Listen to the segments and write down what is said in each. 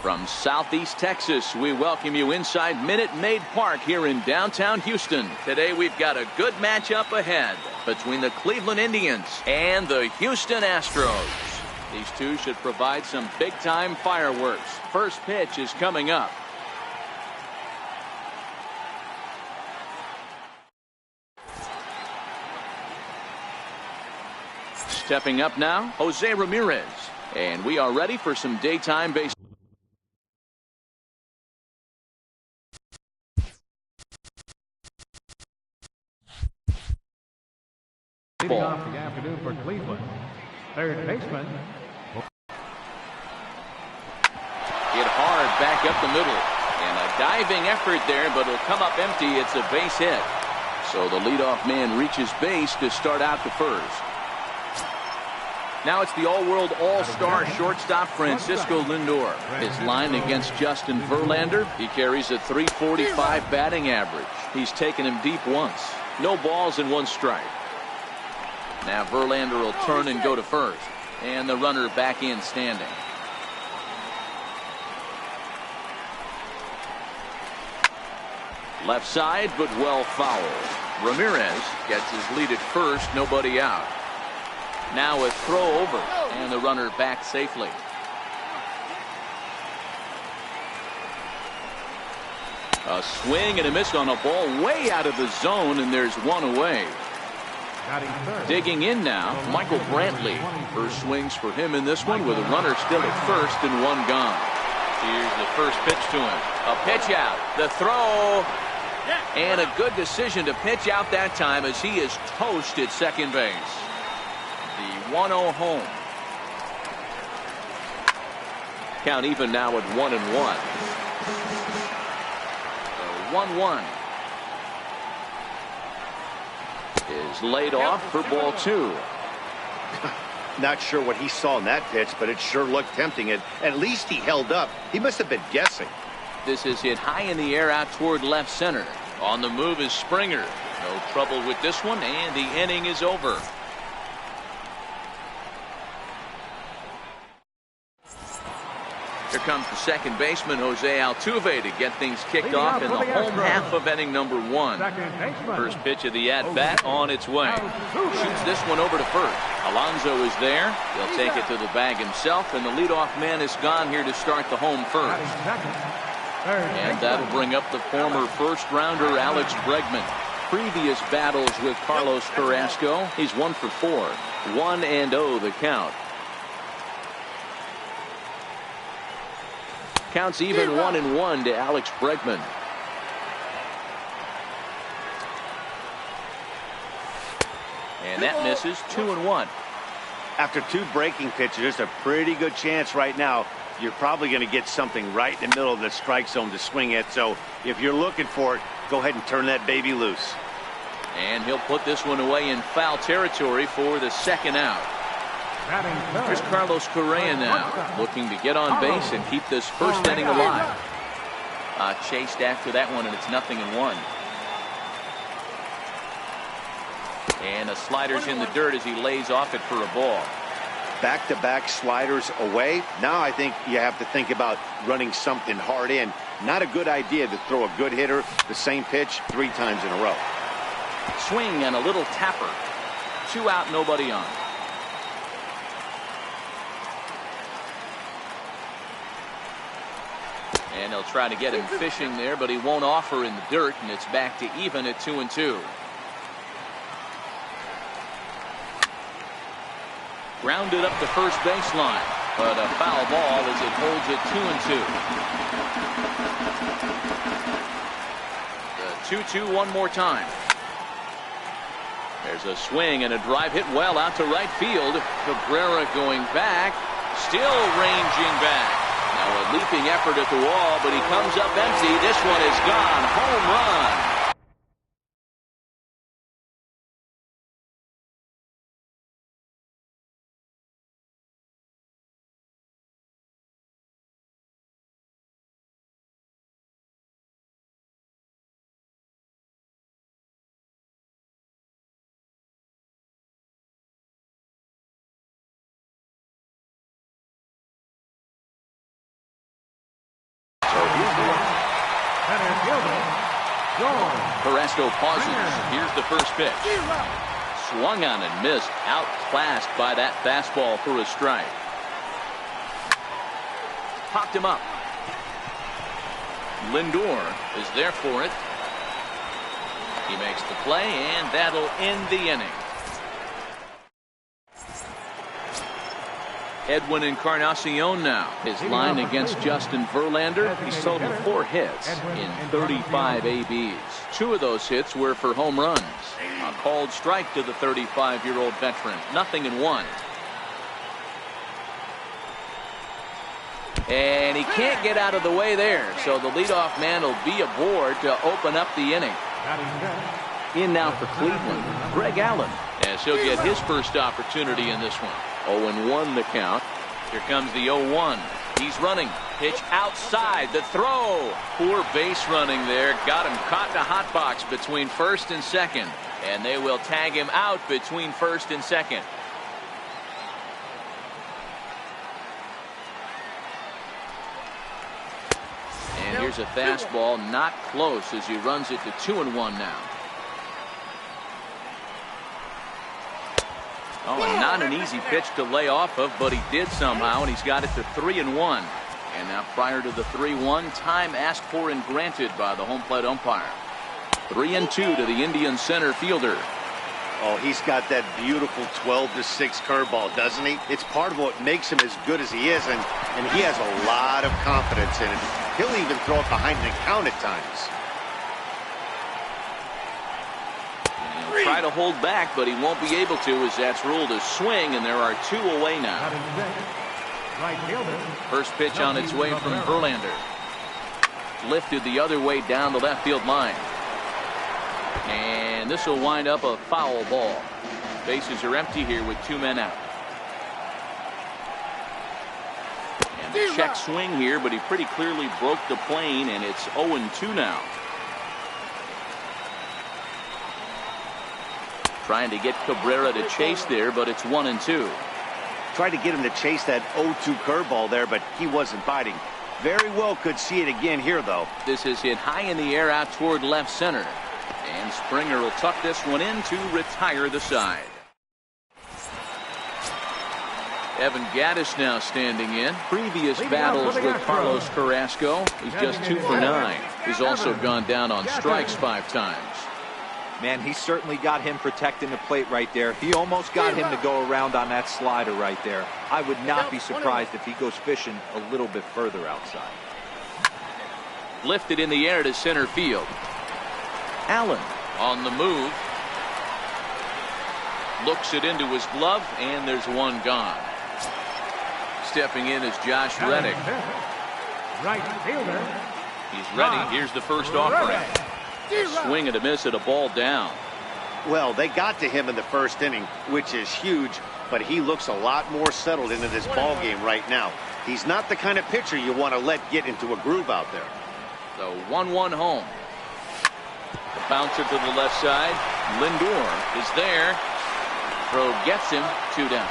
From Southeast Texas, we welcome you inside Minute Maid Park here in downtown Houston. Today we've got a good matchup ahead between the Cleveland Indians and the Houston Astros. These two should provide some big-time fireworks. First pitch is coming up. Stepping up now, Jose Ramirez. And we are ready for some daytime baseball. Leading off the afternoon for Cleveland, third baseman. Hit hard back up the middle. And a diving effort there, but it'll come up empty. It's a base hit. So the leadoff man reaches base to start out the first. Now it's the all-world all-star shortstop Francisco Lindor. His line against Justin Verlander, he carries a .345 batting average. He's taken him deep once. No balls and one strike. Now Verlander will turn and go to first. And the runner back in standing. Left side, but well fouled. Ramirez gets his lead at first, nobody out. Now a throw over, and the runner back safely. A swing and a miss on a ball way out of the zone, and there's one away. Digging in now, Michael Brantley. First swings for him in this one with a runner still at first and one gone. Here's the first pitch to him. A pitch out. The throw. And a good decision to pitch out that time as he is toast at second base. The 1-0 home. Count even now at 1-1. The 1-1 is laid off for ball two. Not sure what he saw in that pitch, but it sure looked tempting. At least he held up. He must have been guessing. This is hit high in the air out toward left center. On the move is Springer. No trouble with this one, and the inning is over. Here comes the second baseman, Jose Altuve, to get things kicked off in the home half of inning number one. First pitch of the at-bat on its way. Shoots this one over to first. Alonso is there. He'll take it to the bag himself, and the leadoff man is gone here to start the home first. And that'll bring up the former first-rounder Alex Bregman. Previous battles with Carlos Carrasco, he's 1 for 4. 1-0 the count. Counts even 1-1 to Alex Bregman. And that misses. 2-1. After two breaking pitches, there's a pretty good chance right now you're probably going to get something right in the middle of the strike zone to swing at. So if you're looking for it, go ahead and turn that baby loose. And he'll put this one away in foul territory for the second out. Here's Carlos Correa now, looking to get on base and keep this first inning alive. Chased after that one, and it's 0-1. And a slider's in the dirt as he lays off it for a ball. Back-to-back sliders away. Now I think you have to think about running something hard in. Not a good idea to throw a good hitter the same pitch 3 times in a row. Swing and a little tapper. 2 out, nobody on. And they'll try to get him fishing there, but he won't offer in the dirt, and it's back to even at 2-2. Grounded up the first baseline, but a foul ball as it holds it 2-2. The 2-2 one more time. There's a swing and a drive hit well out to right field. Cabrera going back, still ranging back. Now a leaping effort at the wall, but he comes up empty. This one is gone. Home run. Carrasco pauses. Here's the first pitch. Swung on and missed. Outclassed by that fastball for a strike. Popped him up. Lindor is there for it. He makes the play, and that'll end the inning. Edwin Encarnacion now. His line against Justin Verlander. He's totaled 4 hits in 35 ABs. 2 of those hits were for home runs. A called strike to the 35-year-old veteran. Nothing in 1. And he can't get out of the way there. So the leadoff man will be aboard to open up the inning. In now for Cleveland, Greg Allen. As he'll get his first opportunity in this one. 0-1 the count. Here comes the 0-1. He's running. Pitch outside. The throw. Poor base running there. Got him caught in a hot box between first and second. And they will tag him out between first and second. And here's a fastball not close as he runs it to 2-1 now. Oh, and not an easy pitch to lay off of, but he did somehow, and he's got it to 3-1. And now prior to the 3-1, time asked for and granted by the home plate umpire. 3-2 to the Indian center fielder. Oh, he's got that beautiful 12-6 curveball, doesn't he? It's part of what makes him as good as he is, and he has a lot of confidence in it. He'll even throw it behind the count at times. Try to hold back, but he won't be able to as that's ruled a swing, and there are 2 away now. First pitch on its way from Verlander. Lifted the other way down the left field line. And this will wind up a foul ball. Bases are empty here with 2 men out. And the check swing here, but he pretty clearly broke the plane, and it's 0-2 now. Trying to get Cabrera to chase there, but it's 1-2. Tried to get him to chase that 0-2 curveball there, but he wasn't biting. Very well could see it again here, though. This is hit high in the air out toward left center. And Springer will tuck this one in to retire the side. Evan Gattis now standing in. Previous battles with Carlos Carrasco. He's just 2 for 9. He's also gone down on strikes 5 times. Man, he certainly got him protecting the plate right there. He almost got him to go around on that slider right there. I would not be surprised if he goes fishing a little bit further outside. Lifted in the air to center field. Allen on the move. Looks it into his glove, and there's 1 gone. Stepping in is Josh Reddick. Right fielder. He's ready. Here's the first offering. A swing and a miss at a ball down. Well, they got to him in the first inning, which is huge, but he looks a lot more settled into this ball game right now. He's not the kind of pitcher you want to let get into a groove out there. So 1-1 home. The bouncer to the left side. Lindor is there. Throw gets him. 2 down.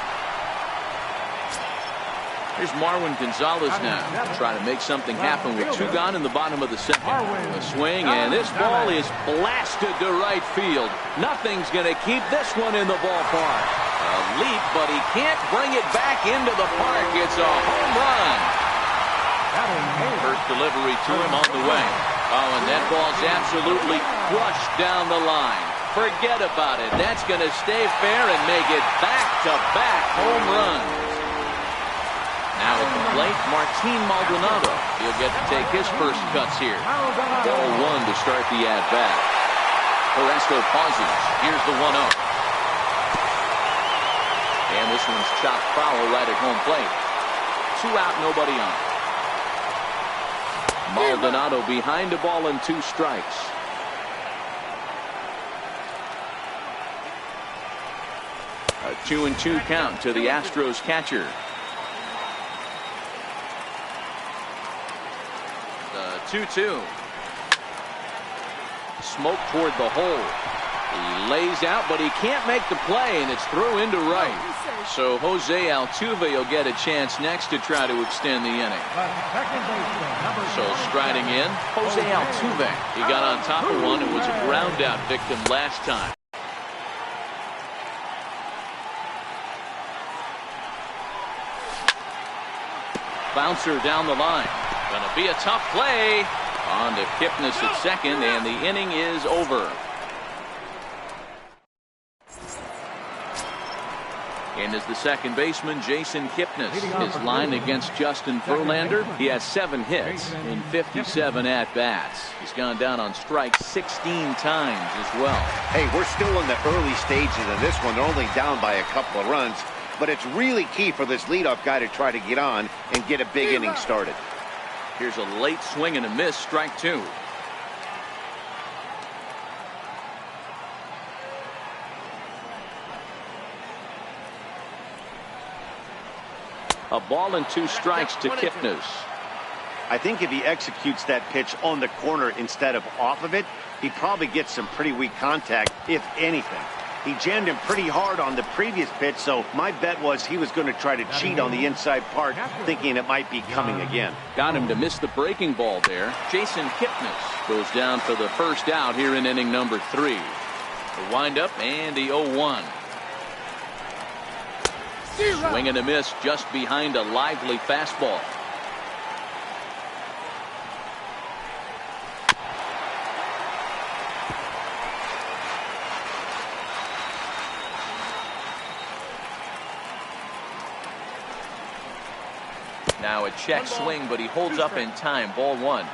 Here's Marwin Gonzalez now. Trying to make something happen with 2 gone in the bottom of the 2nd. A swing, and this ball is blasted to right field. Nothing's going to keep this one in the ballpark. A leap, but he can't bring it back into the park. It's a home run. First delivery to him on the way. Oh, and that ball's absolutely crushed down the line. Forget about it. That's going to stay fair and make it back-to-back home runs. Now at the plate, Martin Maldonado. He'll get to take his first cuts here. Ball 1 to start the at-bat. Carrasco pauses. Here's the 1-0. And this one's chopped foul right at home plate. 2 out, nobody on. Maldonado behind the ball and 2 strikes. A 2-2 count to the Astros catcher. 2-2. Smoke toward the hole. He lays out, but he can't make the play, and it's through into right. So Jose Altuve will get a chance next to try to extend the inning. So striding in, Jose Altuve. He got on top of one and was a ground out victim last time. Bouncer down the line. Gonna be a tough play. On to Kipnis at second, and the inning is over. And as the second baseman, Jason Kipnis. His line against Justin Verlander, he has 7 hits in 57 at-bats. He's gone down on strikes 16 times as well. Hey, we're still in the early stages of this one. They're only down by a couple of runs. But it's really key for this leadoff guy to try to get on and get a big inning started. Here's a late swing and a miss, strike 2. A ball and 2 strikes to Kipnis. I think if he executes that pitch on the corner instead of off of it, he probably gets some pretty weak contact, if anything. He jammed him pretty hard on the previous pitch, so my bet was he was going to try to cheat on the inside part, thinking it might be coming again. Got him to miss the breaking ball there. Jason Kipnis goes down for the first out here in inning number 3. The windup and the 0-1. Swing and a miss just behind a lively fastball. Now a check swing, but he holds up in time. Ball 1.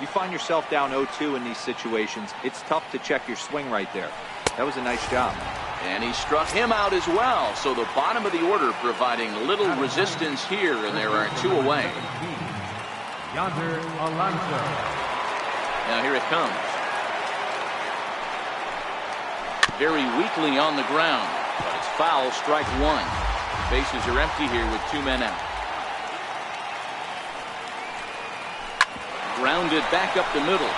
You find yourself down 0-2 in these situations. It's tough to check your swing right there. That was a nice job. And he struck him out as well. So the bottom of the order providing little resistance here, and there are 2 away. Now here it comes. Very weakly on the ground, but it's foul, strike 1. Bases are empty here with 2 men out. Grounded back up the middle.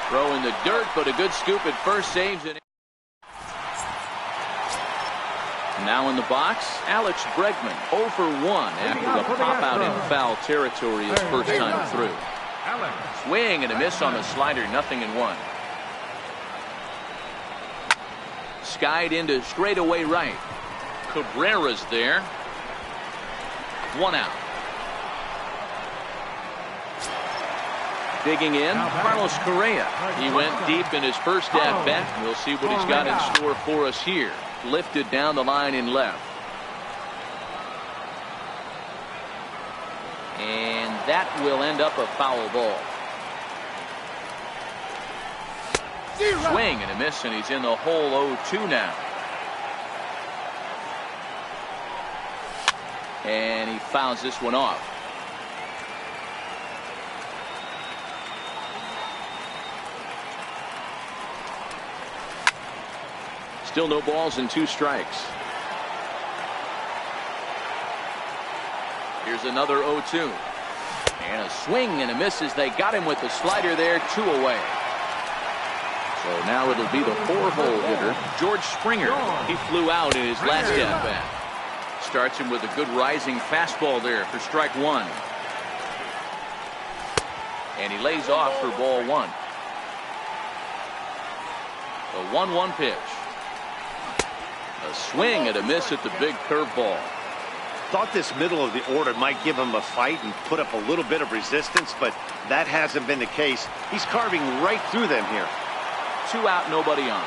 Throw in the dirt, but a good scoop at first saves it. Now in the box, Alex Bregman, 0 for 1 after a pop out in foul territory his first time through. Swing and a miss on the slider, 0-1. Skied into straightaway right. Cabrera's there. 1 out. Digging in, Carlos Correa. He went deep in his first at-bat. We'll see what he's got in store for us here. Lifted down the line in left. And that will end up a foul ball. Swing and a miss, and he's in the hole 0-2 now. And he fouls this one off. Still no balls and 2 strikes. Here's another 0-2. And a swing and a miss as they got him with the slider there, 2 away. So now it'll be the 4-hole hitter, George Springer. He flew out in his last at-bat. Starts him with a good rising fastball there for strike 1. And he lays off for ball 1. The 1-1 pitch. A swing and a miss at the big curveball. Thought this middle of the order might give him a fight and put up a little bit of resistance, but that hasn't been the case. He's carving right through them here. 2 out, nobody on.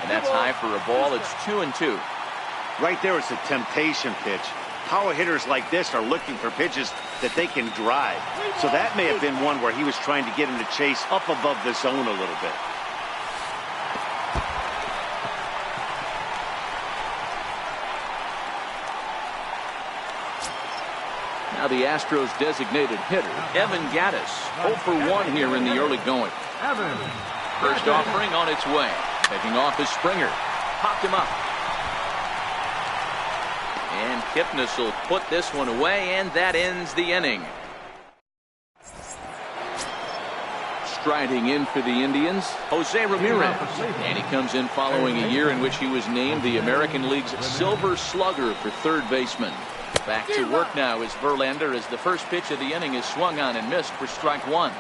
And that's high for a ball. It's 2-2. Right there is a temptation pitch. Power hitters like this are looking for pitches that they can drive. So that may have been one where he was trying to get him to chase up above the zone a little bit. Now the Astros designated hitter, Evan Gattis, 0 for 1 here in the early going. First offering on its way. Taking off is Springer. Popped him up. And Kipnis will put this one away, and that ends the inning. striding in for the Indians, Jose Ramirez. And he comes in following a year in which he was named the American League's Silver Slugger for third baseman. Back to work now is Verlander as the first pitch of the inning is swung on and missed for strike one.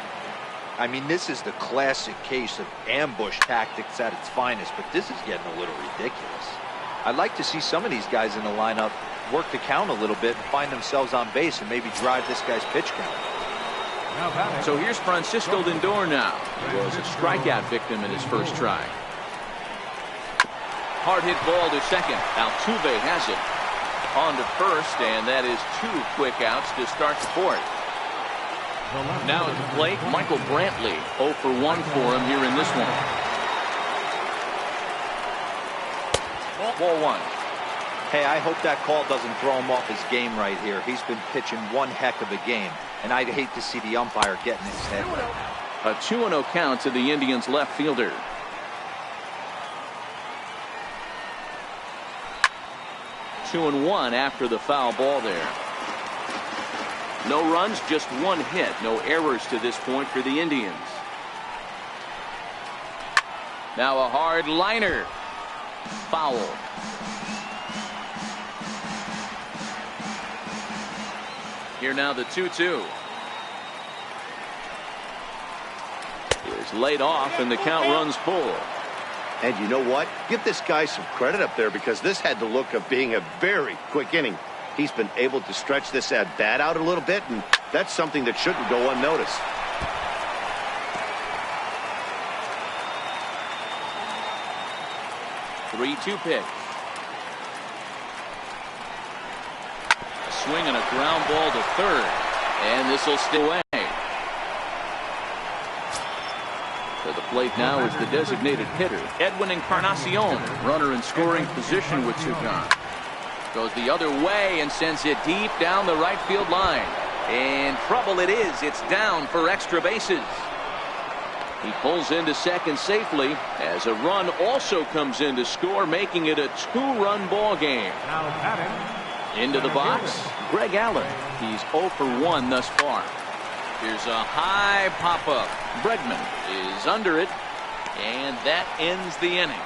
I mean, this is the classic case of ambush tactics at its finest, but this is getting a little ridiculous. I'd like to see some of these guys in the lineup work the count a little bit and find themselves on base and maybe drive this guy's pitch count. So here's Francisco Lindor now. He was a strikeout victim in his first try. Hard hit ball to second. Altuve has it. On to first, and that is 2 quick outs to start the fourth. Now at the plate, Michael Brantley. 0 for 1 for him here in this one. Ball 1. Hey, I hope that call doesn't throw him off his game right here. He's been pitching one heck of a game, and I'd hate to see the umpire get in his head. A 2-0 count to the Indians left fielder. Two and one after the foul ball there. No runs, just 1 hit. No errors to this point for the Indians. Now a hard liner. Foul. Here now the 2-2. Is laid off and the count runs full. And you know what? Give this guy some credit up there because this had the look of being a very quick inning. He's been able to stretch this at bat out a little bit, and that's something that shouldn't go unnoticed. Three-two pitch. A swing and a ground ball to third, and this will stay away. To the plate now is the designated hitter, Edwin Encarnacion. Runner in scoring position with 2 gone. Goes the other way and sends it deep down the right field line. And trouble it is. It's down for extra bases. He pulls into second safely as a run also comes in to score, making it a 2-run ball game. Into the box, Greg Allen. He's 0 for 1 thus far. Here's a high pop-up. Bregman is under it, and that ends the inning.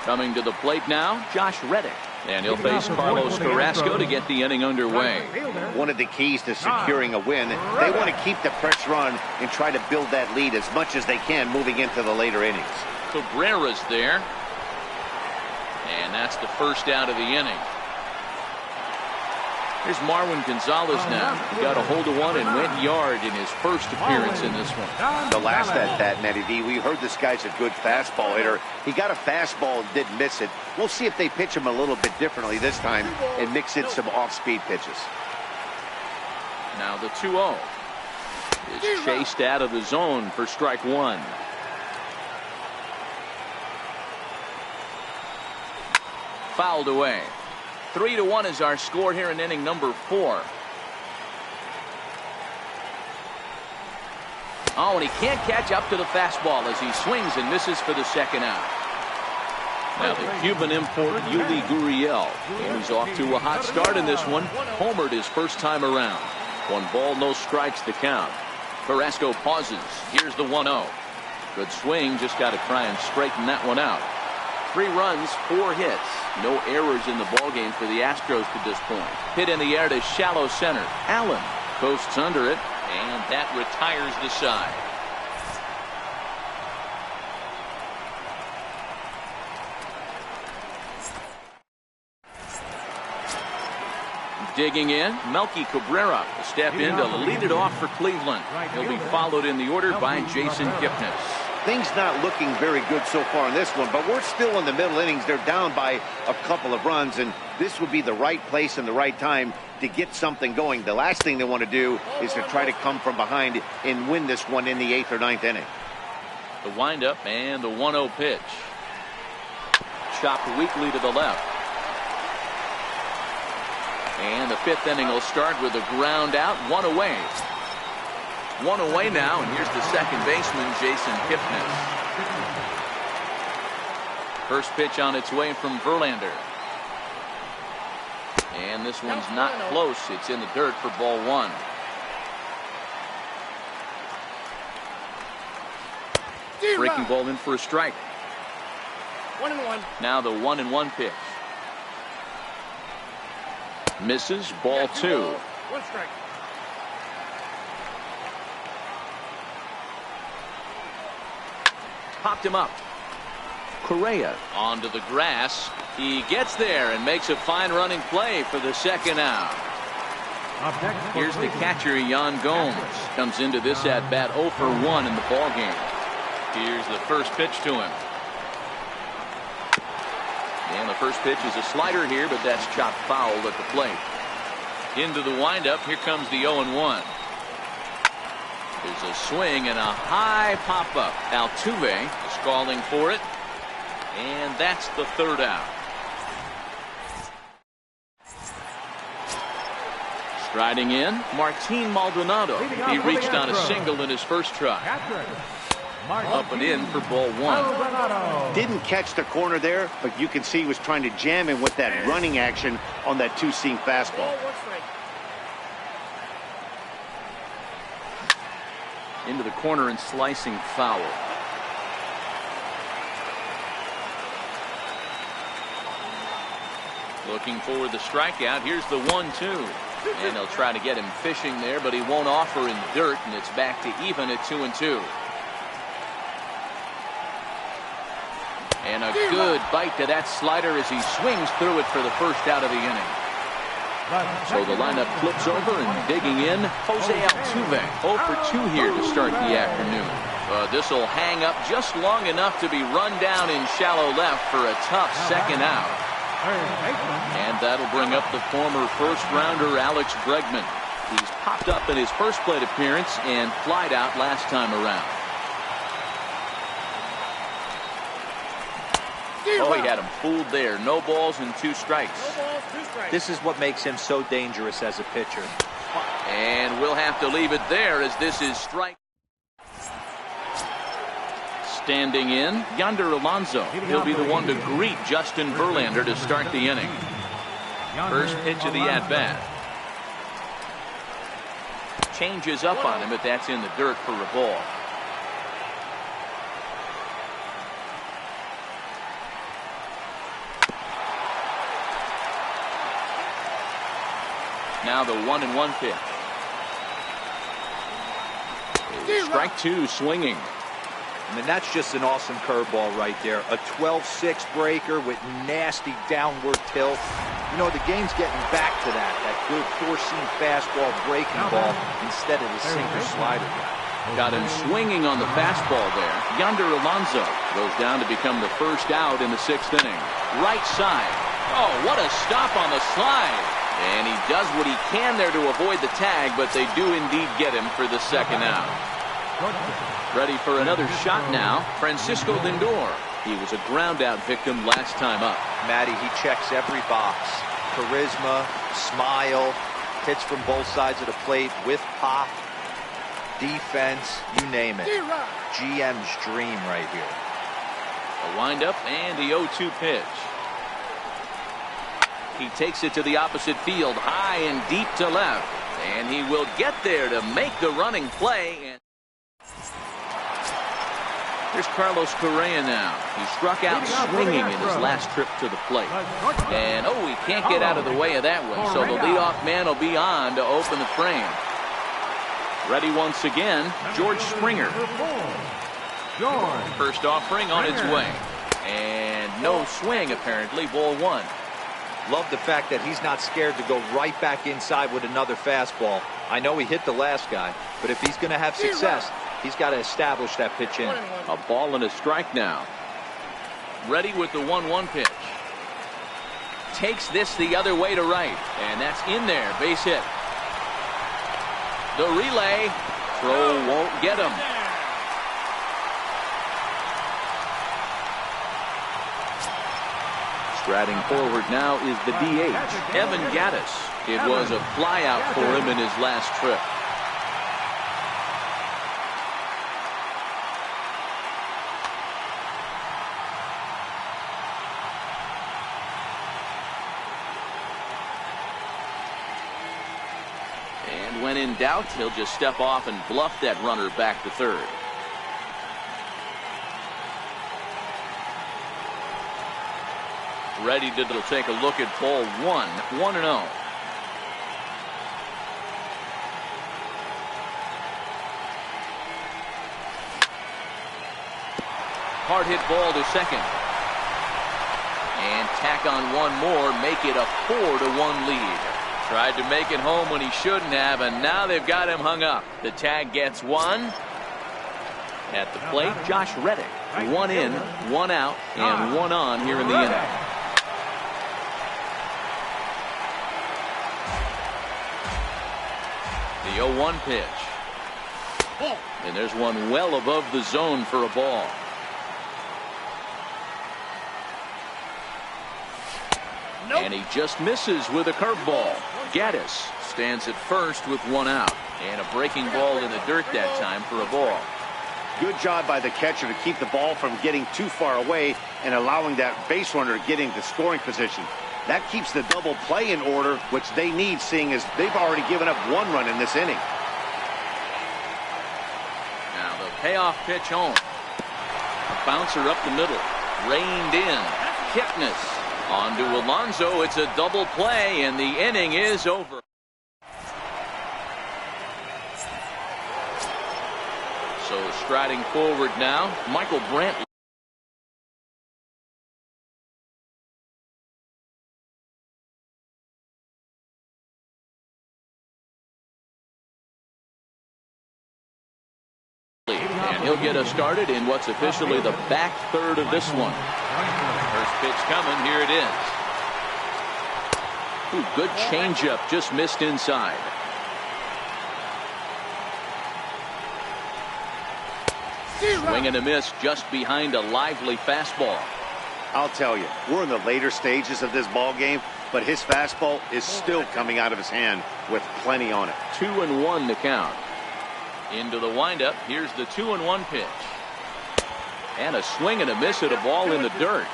Coming to the plate now, Josh Reddick. And he'll face Carlos Carrasco to get the inning underway. One of the keys to securing a win, they want to keep the pressure on and try to build that lead as much as they can moving into the later innings. Cabrera's there. And that's the first out of the inning. Here's Marwin Gonzalez now. He got a hold of one and went yard in his first appearance in this one. The last at bat, Matty D, we heard this guy's a good fastball hitter. He got a fastball and didn't miss it. We'll see if they pitch him a little bit differently this time and mix in some off-speed pitches. Now the 2-0 is chased out of the zone for strike one. Fouled away. 3-1 is our score here in inning number 4. Oh, and he can't catch up to the fastball as he swings and misses for the second out. Now the Cuban import, Yuli Gurriel. And he's off to a hot start in this one. Homered his first time around. 1 ball, no strikes the count. Carrasco pauses. Here's the 1-0. Good swing, just got to try and straighten that one out. 3 runs, 4 hits. No errors in the ballgame for the Astros to this point. Hit in the air to shallow center. Allen coasts under it, and that retires the side. Digging in, Melky Cabrera will step in to lead it off for Cleveland. He'll be followed in the order by Jason Kipnis. Things not looking very good so far in this one, but we're still in the middle innings. They're down by a couple of runs, and this would be the right place and the right time to get something going. The last thing they want to do is to try to come from behind and win this one in the 8th or 9th inning. The windup and the 1-0 pitch. Chopped weakly to the left. And the 5th inning will start with a ground out, 1 away. 1 away now, and here's the second baseman, Jason Kipnis. First pitch on its way from Verlander. And this one's not close. It's in the dirt for ball 1. Breaking ball in for a strike. 1-1. Now the 1-1 pitch. Misses. Ball 2. 1 strike. Popped him up. Correa onto the grass. He gets there and makes a fine running play for the second out. Here's the catcher, Yan Gomes. Comes into this at bat 0 for 1 in the ball game. Here's the first pitch to him. And the first pitch is a slider here, but that's chopped foul at the plate. Into the windup. Here comes the 0-1. There's a swing and a high pop-up. Altuve is calling for it. And that's the third out. Striding in, Martin Maldonado. He reached on a single in his first try. Up and in for ball 1. Didn't catch the corner there, but you can see he was trying to jam him with that running action on that two-seam fastball. Into the corner and slicing foul. Looking for the strikeout. Here's the 1-2. And they'll try to get him fishing there, but he won't offer in the dirt, and it's back to even at 2-2. And a good bite to that slider as he swings through it for the first out of the inning. So the lineup flips over and digging in, Jose Altuve. 0 for 2 here to start the afternoon. This will hang up just long enough to be run down in shallow left for a tough second out. And that'll bring up the former first-rounder Alex Bregman. He's popped up in his first plate appearance and flied out last time around. Oh, he had him fooled there. No balls and 2 strikes. This is what makes him so dangerous as a pitcher. And we'll have to leave it there as this is strike. Standing in, Yonder Alonso. He'll be the one to greet Justin Verlander to start the inning. First pitch of the at-bat. Changes up on him, but that's in the dirt for a ball. Now the 1-1 pitch. Strike 2 swinging. I mean, that's just an awesome curveball right there. A 12-6 breaker with nasty downward tilt. You know, the game's getting back to that good 4-seam fastball breaking ball instead of the sinker slider guy. Got him swinging on the fastball there. Yonder Alonso goes down to become the first out in the 6th inning. Right side. Oh, what a stop on the slide. And he does what he can there to avoid the tag, but they do indeed get him for the second out. Ready for another shot now, Francisco Lindor. He was a ground out victim last time up. Matty, he checks every box. Charisma, smile, hits from both sides of the plate with pop, defense, you name it. GM's dream right here. A windup and the 0-2 pitch. He takes it to the opposite field, high and deep to left. And he will get there to make the running play. And here's Carlos Correa now. He struck out swinging in his last trip to the plate. And, oh, he can't get out of the way of that one. So the leadoff man will be on to open the frame. Ready once again, George Springer. First offering on its way. And no swing, apparently, ball 1. Love the fact that he's not scared to go right back inside with another fastball. I know he hit the last guy, but if he's going to have success, he's got to establish that pitch in. A ball and a strike now. Ready with the 1-1 pitch. Takes this the other way to right. And that's in there. Base hit. The relay. Throw won't get him. Striding forward now is the DH, Evan Gattis. It was a flyout for him in his last trip. And when in doubt, he'll just step off and bluff that runner back to third. Ready to take a look at ball one. 1-0. Hard hit ball to second. And tack on one more, make it a 4-1 lead. Tried to make it home when he shouldn't have, and now they've got him hung up. The tag gets one. At the plate, Josh Reddick. 1 in, 1 out, and 1 on here in the inning. The 0-1 pitch. And there's one well above the zone for a ball. And he just misses with a curveball. Gaddis stands at first with 1 out. And a breaking ball in the dirt that time for a ball. Good job by the catcher to keep the ball from getting too far away and allowing that base runner to get into scoring position. That keeps the double play in order, which they need, seeing as they've already given up 1 run in this inning. Now the payoff pitch home. A bouncer up the middle. Reined in. Kipnis. On to Alonso. It's a double play, and the inning is over. So striding forward now, Michael Brantley. And he'll get us started in what's officially the back third of this one. First pitch coming. Here it is. Ooh, good changeup. Just missed inside. Swing and a miss just behind a lively fastball. I'll tell you, we're in the later stages of this ball game, but his fastball is still coming out of his hand with plenty on it. 2-1 to count. Into the windup. Here's the 2-1 pitch. And a swing and a miss at a ball in the dirt.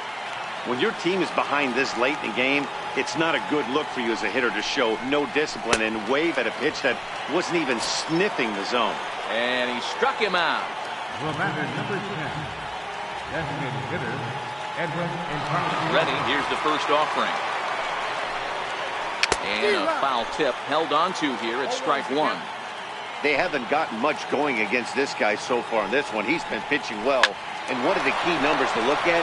When your team is behind this late in the game, it's not a good look for you as a hitter to show no discipline and wave at a pitch that wasn't even sniffing the zone. And he struck him out. Well, batter number 10. Designated hitter, Edwin Encarnacion. Ready. Here's the first offering. And a foul tip held onto here at strike 1. They haven't gotten much going against this guy so far in this one. He's been pitching well. And one of the key numbers to look at,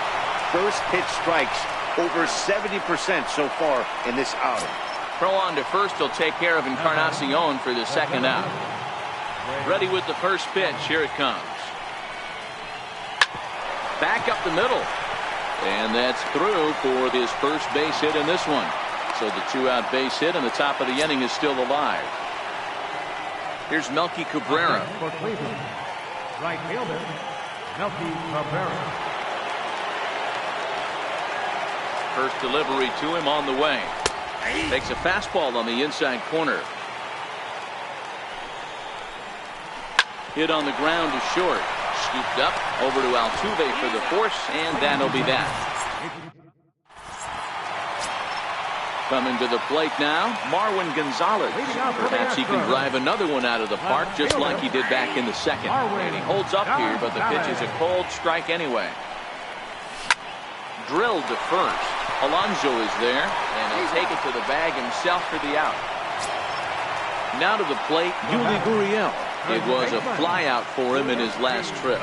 first pitch strikes over 70% so far in this outing. Throw on to first. He'll take care of Encarnacion for the second out. Ready with the first pitch. Here it comes. Back up the middle. And that's through for his first base hit in this one. So the 2-out base hit and the top of the inning is still alive. Here's Melky Cabrera. For Cleveland, right fielder, Melky Cabrera. First delivery to him on the way. Takes a fastball on the inside corner. Hit on the ground to short. Scooped up over to Altuve for the force, and that'll be that. Coming to the plate now, Marwin Gonzalez. Perhaps he can drive another one out of the park just like he did back in the second. And he holds up here, but the pitch is a cold strike anyway. Drilled to first. Alonso is there, and he'll take it to the bag himself for the out. Now to the plate, Yuli Gurriel. It was a fly out for him in his last trip.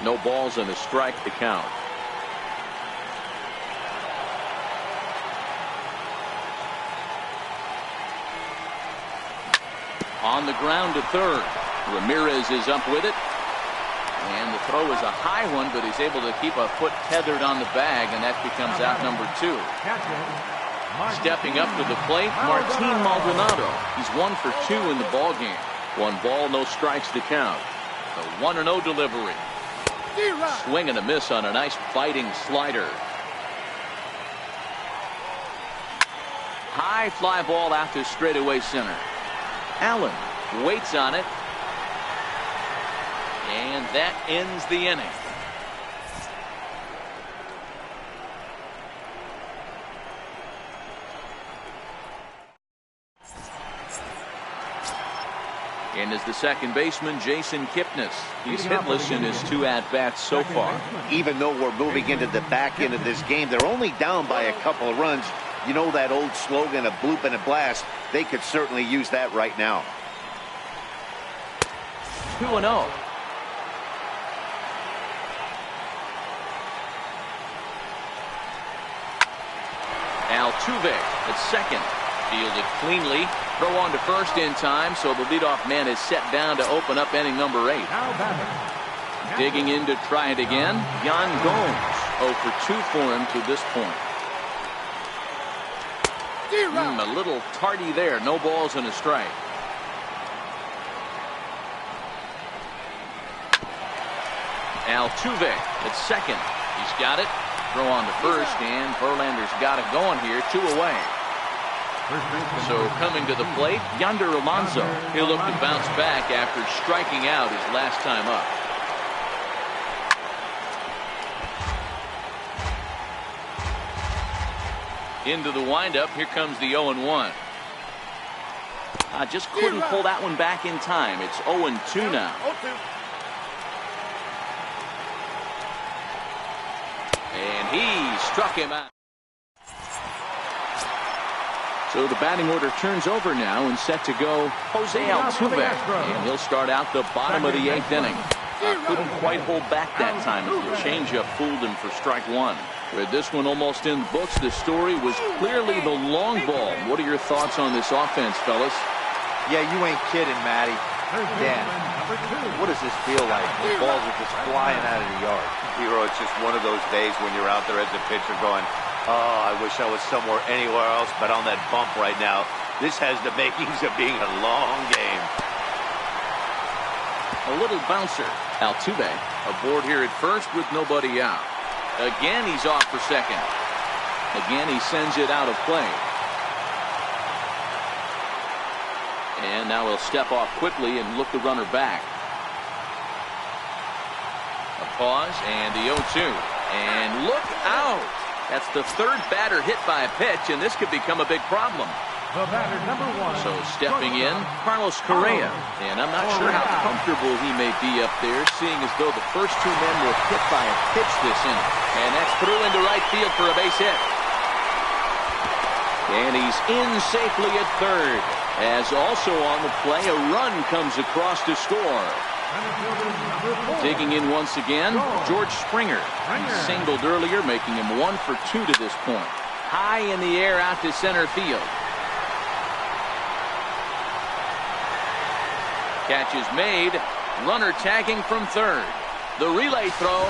No balls and a strike to count. On the ground to third. Ramirez is up with it. And the throw is a high one, but he's able to keep a foot tethered on the bag, and that becomes out number 2. Stepping up to the plate, Martin Maldonado. He's 1 for 2 in the ball game. 1 ball, no strikes to count. The 1-0 delivery. Swing and a miss on a nice biting slider. High fly ball out to straightaway center. Allen waits on it. And that ends the inning. And is the second baseman, Jason Kipnis. He's hitless in his 2 at-bats so far. Even though we're moving into the back end of this game, they're only down by a couple of runs. You know that old slogan, a bloop and a blast. They could certainly use that right now. 2-0. Altuve at second. Fielded cleanly. Throw on to first in time, so the leadoff man is set down to open up inning number 8. Digging in to try it again, Yan Gomes. 0 for 2 for him to this point. A little tardy there. No balls and a strike. Altuve at second. He's got it. Throw on to first, and Verlander's got it going here. 2 away. So coming to the plate, Yonder Alonso. He'll look to bounce back after striking out his last time up. Into the windup. Here comes the 0-1. Just couldn't pull that one back in time. It's 0-2 now. And he struck him out. So the batting order turns over now and set to go Jose Altuve. And he'll start out the bottom of the 8th inning. Couldn't quite hold back that time. The changeup fooled him for strike 1. With this one almost in the books, the story was clearly the long ball. What are your thoughts on this offense, fellas? Yeah, you ain't kidding, Matty. Dan, what does this feel like? The balls are just flying out of the yard. Hero, it's just one of those days when you're out there as a pitcher going, oh, I wish I was somewhere anywhere else but on that bump right now. This has the makings of being a long game. A little bouncer. Altuve aboard here at first with nobody out. Again, he's off for second. Again, he sends it out of play. And now he'll step off quickly and look the runner back. A pause and the 0-2. And look out! That's the 3rd batter hit by a pitch, and this could become a big problem. The batter, number 1. So stepping in, Carlos Correa. And I'm not sure how comfortable he may be up there, seeing as though the first 2 men were hit by a pitch this inning. And that's through into right field for a base hit. And he's in safely at third. As also on the play, a run comes across to score. Digging in once again, George Springer. He singled earlier, making him 1 for 2 to this point. High in the air out to center field. Catch is made. Runner tagging from third. The relay throw.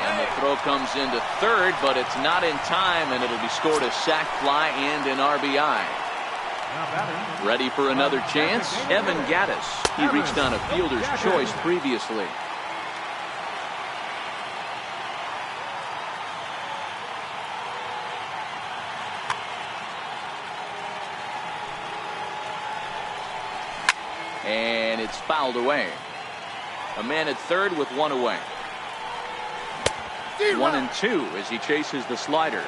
And the throw comes into third, but it's not in time, and it'll be scored a sac fly and an RBI. Ready for another chance? Evan Gattis. He reached on a fielder's choice previously. And it's fouled away. A man at third with 1 away. 1-2 as he chases the slider.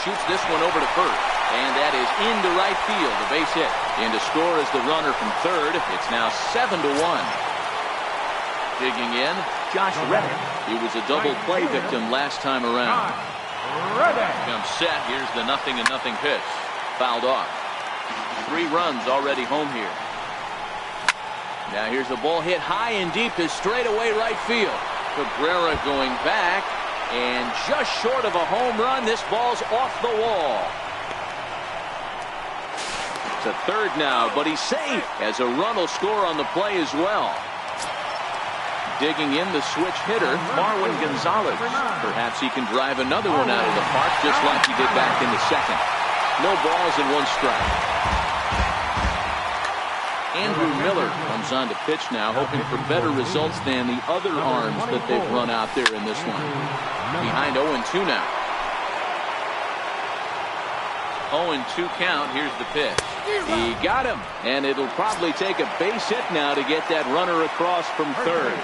Shoots this one over to first. And that is into right field. A base hit. And to score is the runner from third. It's now 7-1. Digging in, Josh Reddick. He was a double play victim last time around. Comes set. Here's the 0-0 pitch. Fouled off. 3 runs already home here. Now here's the ball hit high and deep to straightaway right field. Cabrera going back, and just short of a home run. This ball's off the wall. To third now, but he's safe as a run will score on the play as well. Digging in, the switch hitter, Marwin Gonzalez. Perhaps he can drive another one out of the park just like he did back in the second. No balls and 1 strike. Andrew Miller comes on to pitch now, hoping for better results than the other arms that they've run out there in this one. Behind 0-2 now. 0-2 count. Here's the pitch. He got him, and it'll probably take a base hit now to get that runner across from third.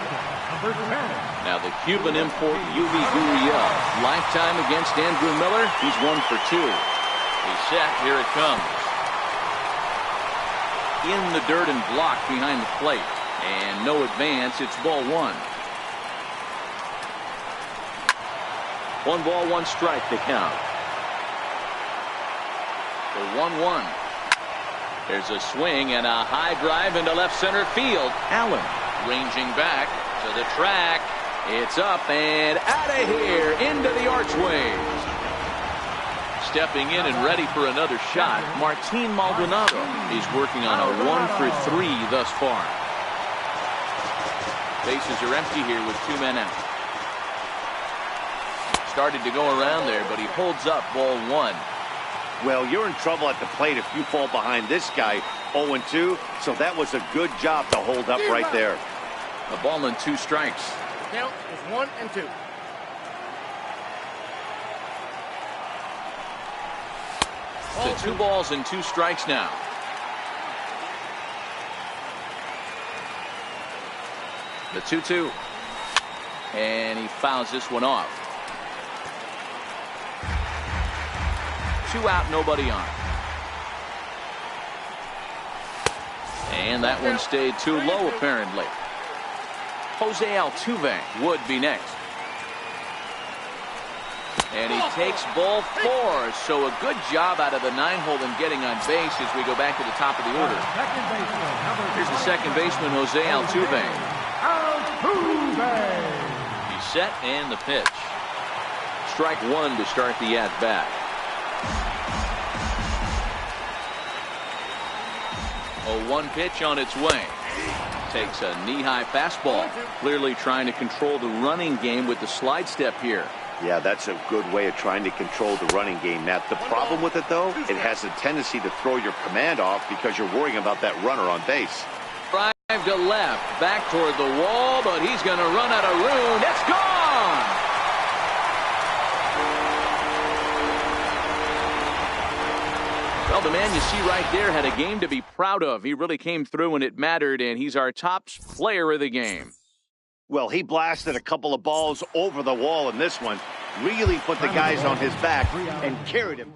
Now the Cuban import, Yuli Gurriel. Lifetime against Andrew Miller. He's 1 for 2. He's set. Here it comes. in the dirt and blocked behind the plate. And no advance. It's ball one. 1 ball, 1 strike to count. The 1-1. There's a swing and a high drive into left center field. Allen ranging back to the track. It's up and out of here into the archways. Stepping in and ready for another shot, Martin Maldonado. He's working on a 1-for-3 thus far. Bases are empty here with 2 men out. Started to go around there, but he holds up ball 1. Well, you're in trouble at the plate if you fall behind this guy 0-2, so that was a good job to hold up right there. A ball and 2 strikes. The count is 1-2. To 2 balls and 2 strikes now. The 2-2. And he fouls this one off. 2 out, nobody on. And that one stayed too low, apparently. Jose Altuve would be next. And he takes ball 4. So a good job out of the 9-hole in getting on base as we go back to the top of the order. Here's the second baseman, Jose Altuve. He's set and the pitch. Strike 1 to start the at-bat. 0-1 pitch on its way. Takes a knee-high fastball. Clearly trying to control the running game with the slide step here. Yeah, that's a good way of trying to control the running game, Matt. The problem with it, though, it has a tendency to throw your command off because you're worrying about that runner on base. Drive to left, back toward the wall, but he's going to run out of room. It's gone! Well, the man you see right there had a game to be proud of. He really came through when it mattered, and he's our top player of the game. Well, he blasted a couple of balls over the wall in this one. Really put the guys on his back and carried him.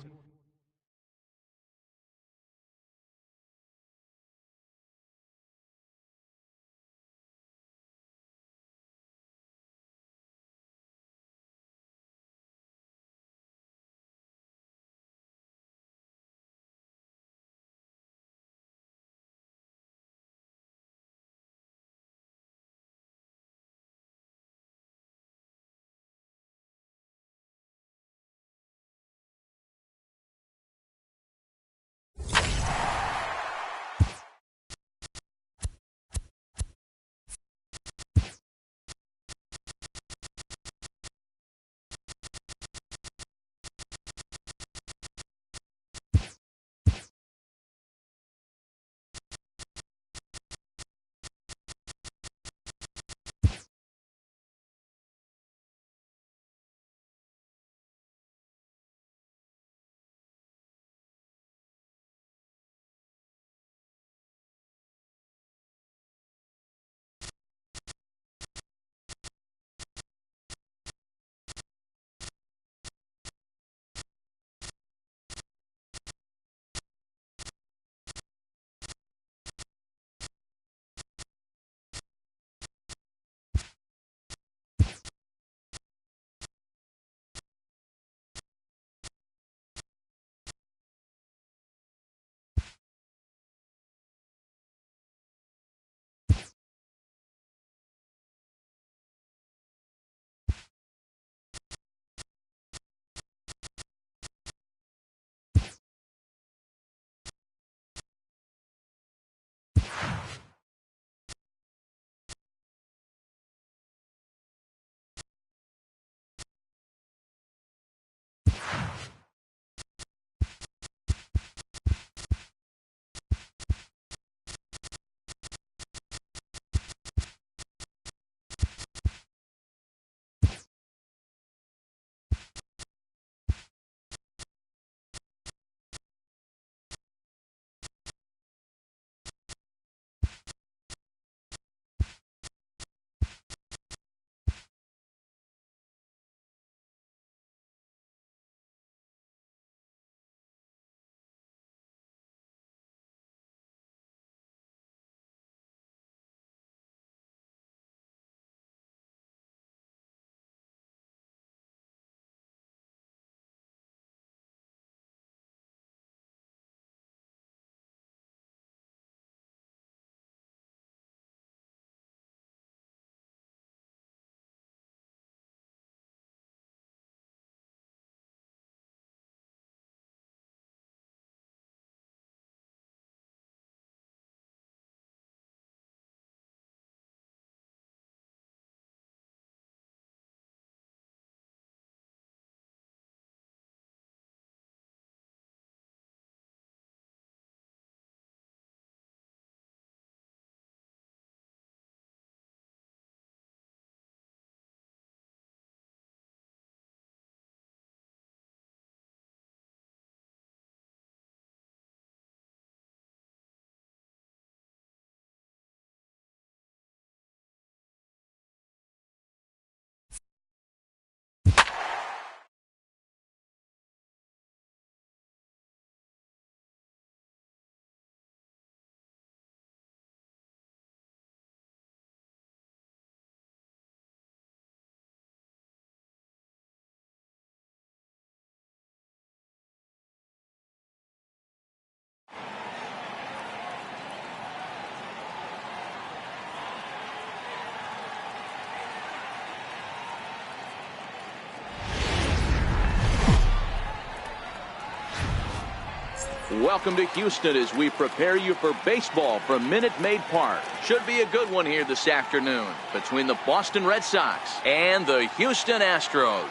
Welcome to Houston as we prepare you for baseball from Minute Maid Park. Should be a good one here this afternoon between the Boston Red Sox and the Houston Astros.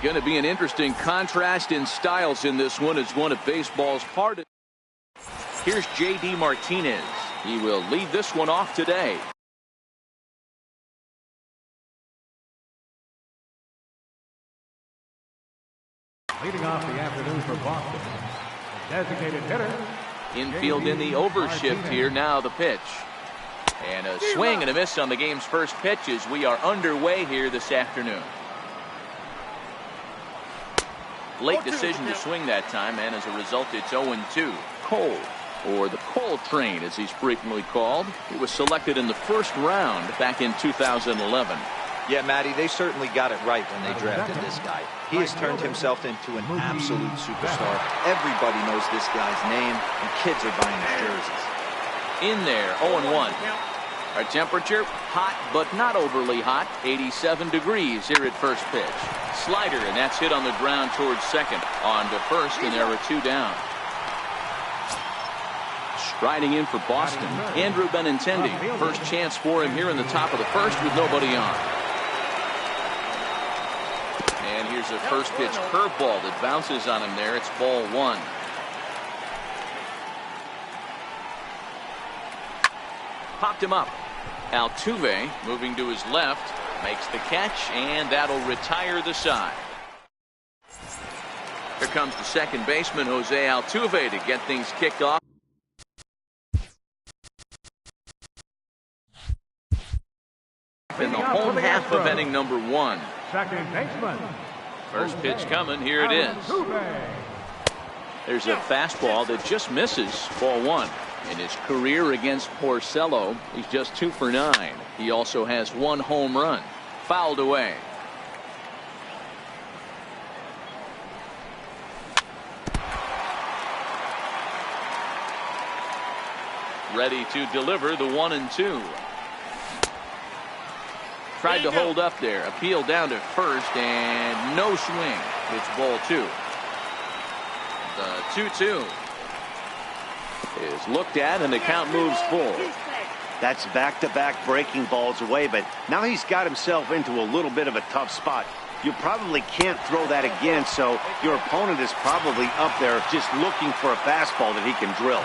Going to be an interesting contrast in styles in this one as one of baseball's hardest. Here's J.D. Martinez. He will lead this one off today. Leading off the afternoon for Boston, the designated hitter. Infield in the overshift here. Now the pitch. And a swing and a miss on the game's first pitch as we are underway here this afternoon. Late decision to swing that time, and as a result, it's 0-2. Cole, or the Cole Train as he's frequently called. He was selected in the first round back in 2011. Yeah, Matty, they certainly got it right when they drafted this guy. He has turned himself into an absolute superstar. Everybody knows this guy's name, and kids are buying his jerseys. In there, 0-1. Our temperature, hot but not overly hot, 87 degrees here at first pitch. Slider, and that's hit on the ground towards second. On to first, and there are 2 down. Striding in for Boston, Andrew Benintendi. First chance for him here in the top of the first with nobody on. And here's a first pitch curveball that bounces on him there. It's ball 1. Popped him up. Altuve moving to his left, makes the catch, and that'll retire the side. Here comes the second baseman, Jose Altuve, to get things kicked off. In the home half of inning number 1. Second baseman. First pitch coming. Here it is. There's a fastball that just misses. Ball 1. In his career against Porcello, he's just 2 for 9. He also has 1 home run. Fouled away. Ready to deliver the 1-2. Tried to hold up there. Appeal down to first, and no swing. It's ball 2. The 2-2 is looked at, and the count moves full. That's back-to-back breaking balls away, but now he's got himself into a little bit of a tough spot. You probably can't throw that again, so your opponent is probably up there just looking for a fastball that he can drill.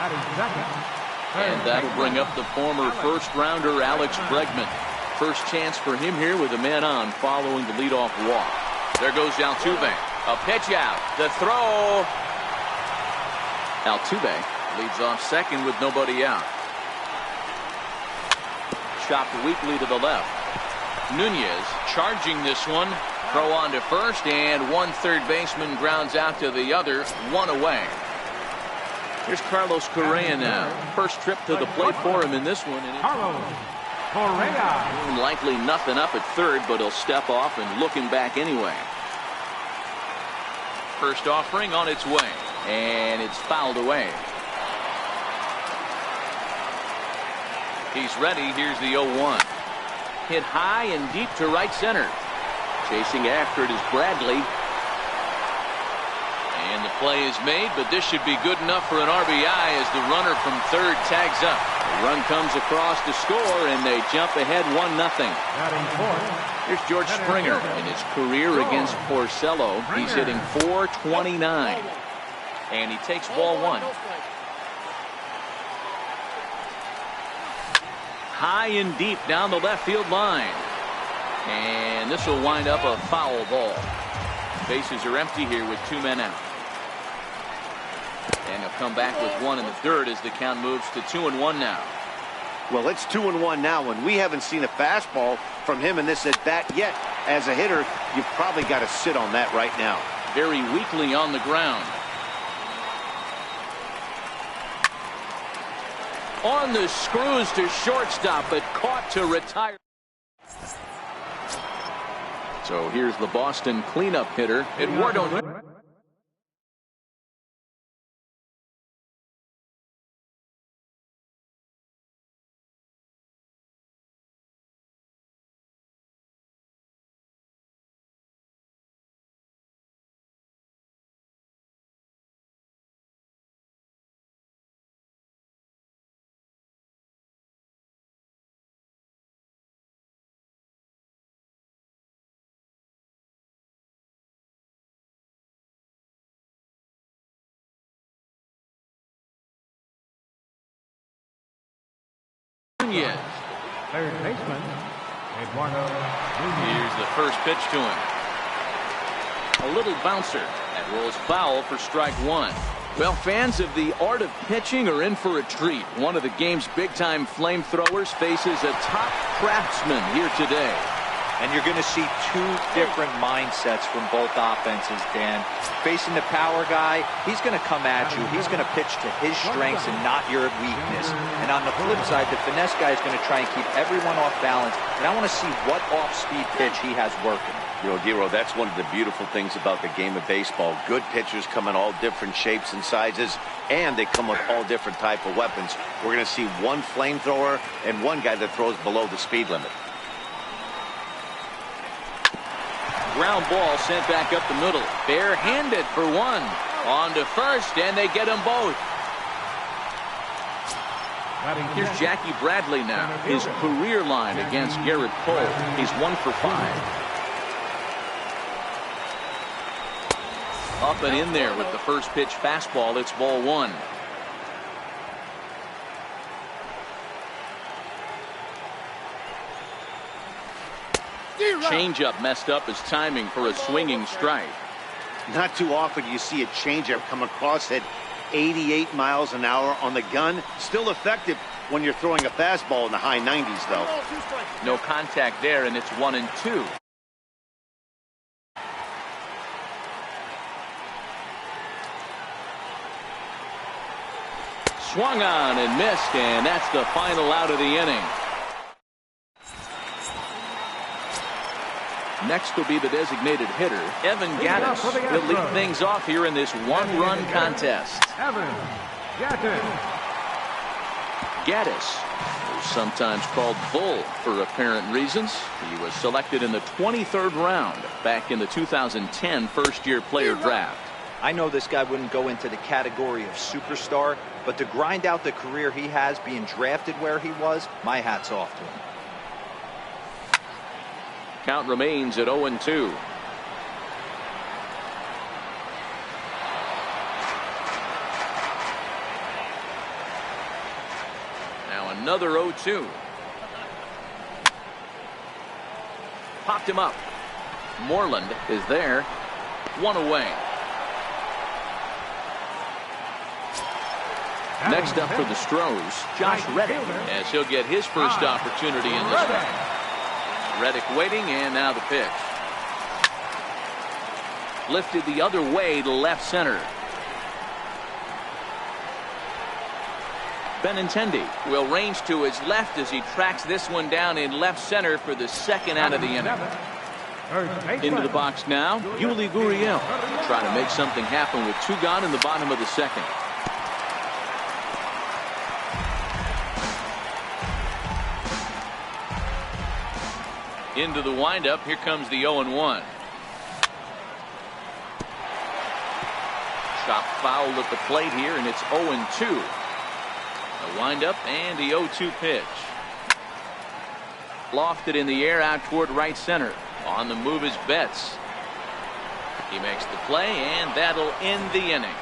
And that'll bring up the former first-rounder Alex Bregman. First chance for him here with a man on following the leadoff walk. There goes Altuve. A pitch out. The throw. Altuve leads off second with nobody out. Chopped weakly to the left. Nunez charging this one. Throw on to first, and 1 third baseman grounds out to the other. 1 away. Here's Carlos Correa now. First trip to the plate for him in this one. And Carlos Correa. Likely nothing up at third, but he'll step off and looking back anyway. First offering on its way, and it's fouled away. He's ready. Here's the 0-1. Hit high and deep to right center. Chasing after it is Bradley. And the play is made, but this should be good enough for an RBI as the runner from third tags up. The run comes across to score, and they jump ahead 1-0. Here's George Springer. In his career against Porcello, he's hitting .429. And he takes ball 1. High and deep down the left field line. And this will wind up a foul ball. Bases are empty here with 2 men out. And he'll come back with 1 in the third as the count moves to 2-1 now. Well, it's 2-1 now, and we haven't seen a fastball from him in this at-bat yet. As a hitter, you've probably got to sit on that right now. Very weakly on the ground. On the screws to shortstop, but caught to retire. So here's the Boston cleanup hitter, Eduardo. Nunez. Third baseman, Eduardo Nunez. Here's the first pitch to him. A little bouncer. That rolls foul for strike one. Well, fans of the art of pitching are in for a treat. One of the game's big-time flamethrowers faces a top craftsman here today. And you're going to see two different mindsets from both offenses, Dan. Facing the power guy, he's going to come at you. He's going to pitch to his strengths and not your weakness. And on the flip side, the finesse guy is going to try and keep everyone off balance. And I want to see what off-speed pitch he has working. You know, Dero, that's one of the beautiful things about the game of baseball. Good pitchers come in all different shapes and sizes, and they come with all different type of weapons. We're going to see one flamethrower and one guy that throws below the speed limit. Ground ball sent back up the middle. Barehanded for one. On to first, and they get them both. Here's Jackie Bradley now. His career line against Garrett Cole. He's 1 for 5. Up and in there with the first pitch fastball. It's ball one. Changeup messed up his timing for a swinging strike. Not too often you see a changeup come across at 88 miles an hour on the gun. Still effective when you're throwing a fastball in the high 90s, though. No contact there, and it's 1-2. Swung on and missed, and that's the final out of the inning. Next will be the designated hitter, Evan Gattis. He'll lead things off here in this one-run contest. Evan Gattis. Gattis, sometimes called Bull for apparent reasons. He was selected in the 23rd round back in the 2010 first-year player draft. I know this guy wouldn't go into the category of superstar, but to grind out the career he has being drafted where he was, my hat's off to him. Count remains at 0-2. Now another 0-2. Popped him up. Moreland is there. One away. Next up for the Stros, Josh Reddick, as he'll get his first opportunity in this one. Reddick waiting, and now the pitch. Lifted the other way to left center. Benintendi will range to his left as he tracks this one down in left center for the second out of the inning. Into the box now, Yuli Gurriel trying to make something happen with 2 gone in the bottom of the second. Into the windup. Here comes the 0-1. Shot fouled at the plate here, and it's 0-2. The windup and the 0-2 pitch. Lofted in the air out toward right center. On the move is Betts. He makes the play, and that'll end the inning.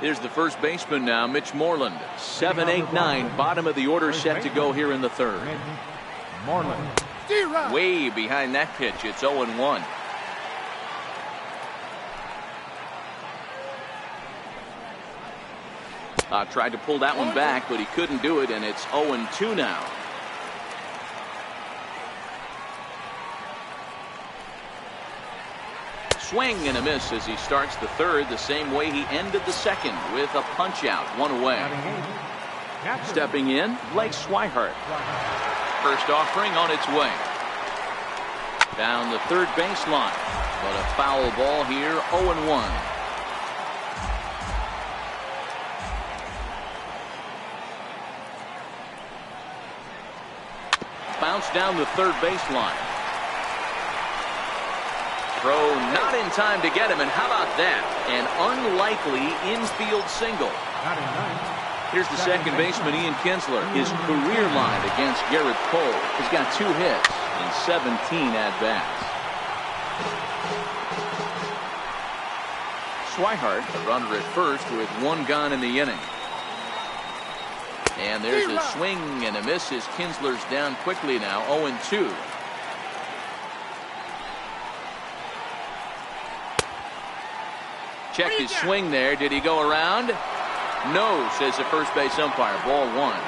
Here's the first baseman now, Mitch Moreland. 7, 8, 9, bottom of the order set to go here in the third. Moreland. Way behind that pitch. It's 0-1. Tried to pull that one back, but he couldn't do it, and it's 0-2 now. Swing and a miss as he starts the third the same way he ended the second with a punch out. 1 away. Stepping in, Blake Swihart. First offering on its way. Down the third baseline, but a foul ball here. 0-1. Bounce down the third baseline. Throw not in time to get him, and how about that? An unlikely infield single. Here's the second baseman, Ian Kinsler. His career line against Garrett Cole. He's got 2 hits. in 17 at-bats. Swihart, a runner at first with one gone in the inning. And there's a swing and a miss as Kinsler's down quickly now, 0-2. Check his swing there. Did he go around? No, says the first base umpire. Ball one.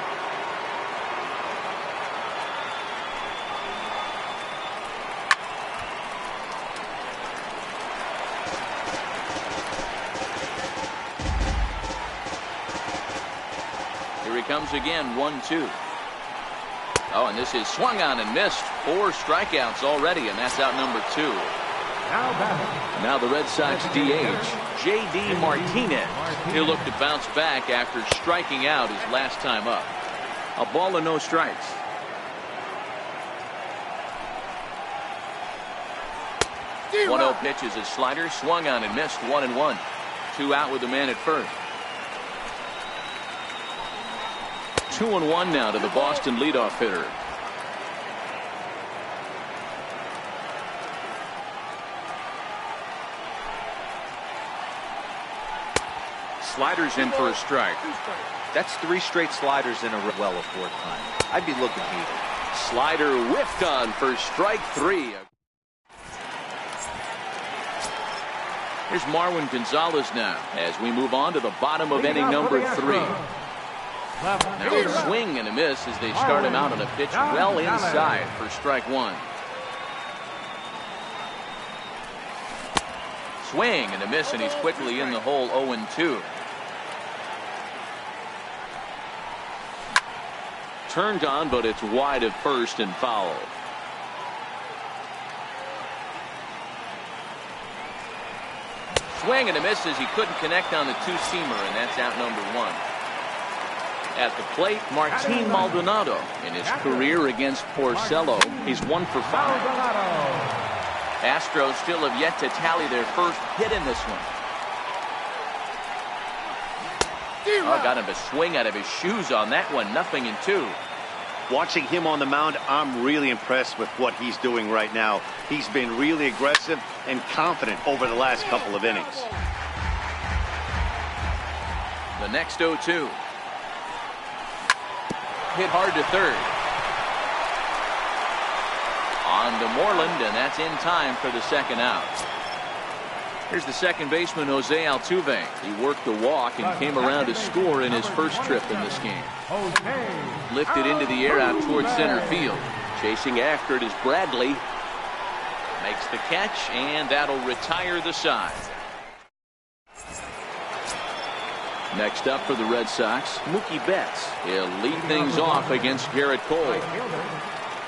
Here he comes again, 1-2. Oh, and this is swung on and missed. 4 strikeouts already, and that's out number 2. Now the Red Sox DH, J.D. Martinez. He'll look to bounce back after striking out his last time up. A ball and no strikes. The 1-0 pitch is a slider, swung on and missed, 1-1. 2 out with the man at first. 2-1 now to the Boston leadoff hitter. Sliders in for a strike. That's 3 straight sliders in a row. Well, a 4th time. I'd be looking heated. Slider whiffed on for strike 3. Here's Marwin Gonzalez now as we move on to the bottom of inning number 3. Now a swing and a miss as they start him out on a pitch well inside for strike 1. Swing and a miss, and he's quickly in the hole, 0-2. Turned on, but it's wide of first and foul. Swing and a miss as he couldn't connect on the 2-seamer, and that's out number 1. At the plate, Martin Maldonado. In his career against Porcello, he's 1 for 5. Astros still have yet to tally their first hit in this one. Oh, got him a swing out of his shoes on that one. 0-2. Watching him on the mound, I'm really impressed with what he's doing right now. He's been really aggressive and confident over the last couple of innings. The next 0-2. Hit hard to third. On to Moreland, and that's in time for the second out. Here's the second baseman, Jose Altuve. He worked the walk and came around to score in his first trip in this game. Lifted into the air out towards center field. Chasing after it is Bradley. Makes the catch, and that'll retire the side. Next up for the Red Sox, Mookie Betts. He'll lead things off against Garrett Cole.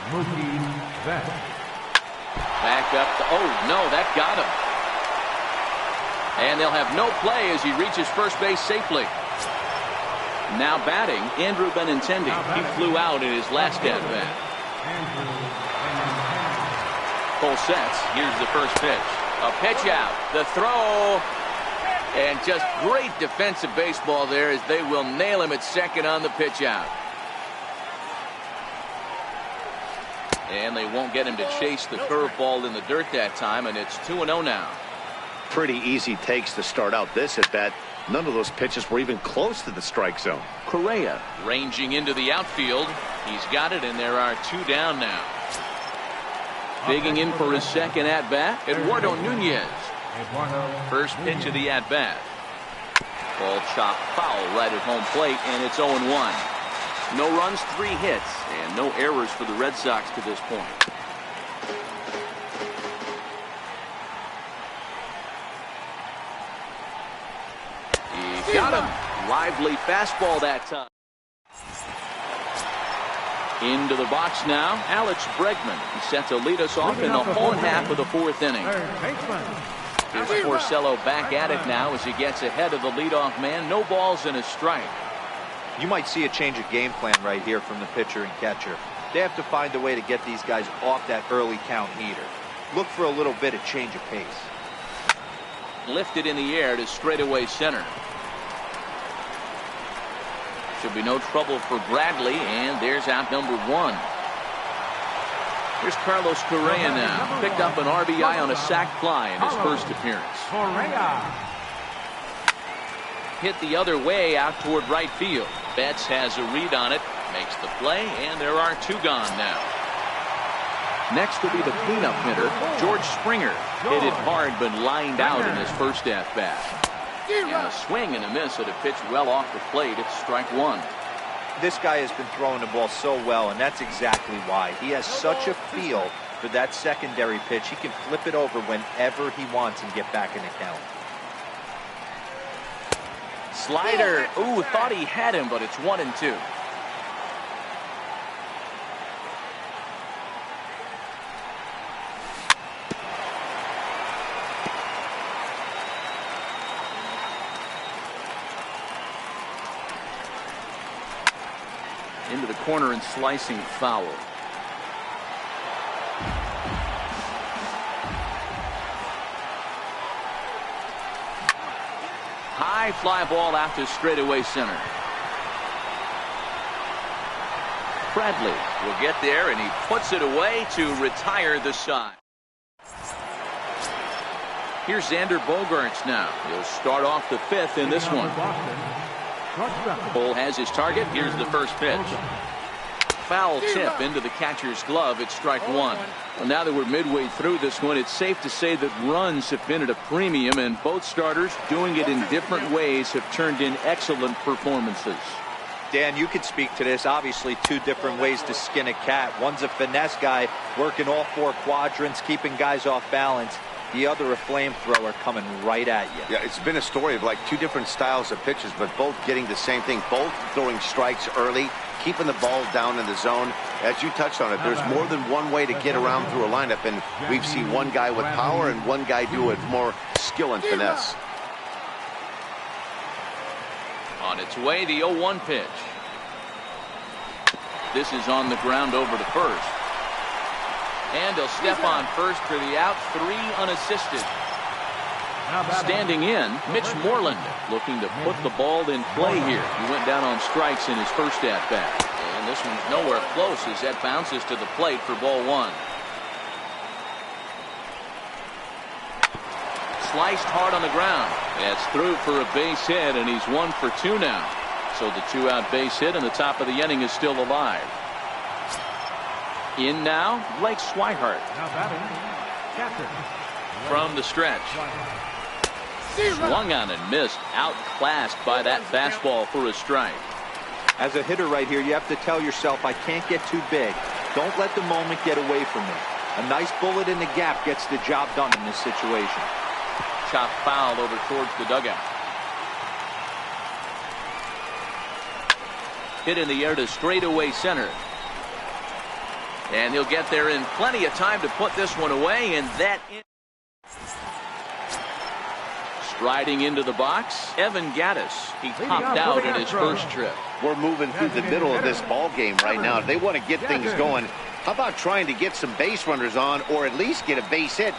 Mookie Betts. Back up to, oh no, that got him. And they'll have no play as he reaches first base safely. Now batting, Andrew Benintendi. He flew out in his last at-bat. Cole sets. Here's the first pitch. A pitch out. The throw. And just great defensive baseball there as they will nail him at second on the pitch out. And they won't get him to chase the curveball in the dirt that time, and it's 2-0 now. Pretty easy takes to start out this at bat. None of those pitches were even close to the strike zone. Correa ranging into the outfield. He's got it, and there are 2 down now. Digging in for his second at-bat, Eduardo Nunez. First pitch of the at-bat. Ball chopped foul right at home plate, and it's 0-1. No runs, 3 hits, and no errors for the Red Sox to this point. He got him. Lively fastball that time. Into the box now, Alex Bregman. He's set to lead us off in the home half of the 4th inning. Here's Porcello back at it now as he gets ahead of the leadoff man. No balls and a strike. You might see a change of game plan right here from the pitcher and catcher. They have to find a way to get these guys off that early count heater. Look for a little bit of change of pace. Lifted in the air to straightaway center. Should be no trouble for Bradley, and there's out number 1. Here's Carlos Correa now. Picked up an RBI on a sac fly in his first appearance. Hit the other way out toward right field. Betts has a read on it, makes the play, and there are two gone now. Next will be the cleanup hitter, George Springer. Hit it hard but lined out in his first at-bat. And a swing and a miss at a pitch well off the plate. It's strike one. This guy has been throwing the ball so well, and that's exactly why. He has such a feel for that secondary pitch. He can flip it over whenever he wants and get back in the count. Slider. Ooh, thought he had him, but it's 1-2. Into the corner and slicing foul. High fly ball out to straightaway center. Bradley will get there, and he puts it away to retire the side. Here's Xander Bogaerts now. He'll start off the fifth in this one. Cole has his target. Here's the first pitch. Foul tip into the catcher's glove. It's strike one. Well, now that we're midway through this one, it's safe to say that runs have been at a premium, and both starters, doing it in different ways, have turned in excellent performances. Dan, you could speak to this. Obviously, two different ways to skin a cat. One's a finesse guy, working all four quadrants, keeping guys off balance. The other a flamethrower coming right at you. Yeah, it's been a story of like two different styles of pitches, but both getting the same thing. Both throwing strikes early, keeping the ball down in the zone. As you touched on it, there's more than one way to get around through a lineup, and we've seen one guy with power and one guy do it with more skill and finesse. On its way, the 0-1 pitch. This is on the ground over to first. And he'll step on first for the out, 3 unassisted. Standing in, Mitch Moreland, looking to put the ball in play here. He went down on strikes in his first at-bat. And this one's nowhere close as that bounces to the plate for ball one. Sliced hard on the ground. That's through for a base hit, and he's 1 for 2 now. So the 2-out base hit, and the top of the inning is still alive. In now, Blake Swihart. From the stretch. Swung on and missed. Outclassed by that fastball for a strike. As a hitter right here, you have to tell yourself, I can't get too big. Don't let the moment get away from me. A nice bullet in the gap gets the job done in this situation. Chop foul over towards the dugout. Hit in the air to straightaway center. And he'll get there in plenty of time to put this one away, and that striding into the box, Evan Gattis. He popped out in his first trip. We're moving through the middle of this ball game right now. They want to get things going. How about trying to get some base runners on, or at least get a base hit?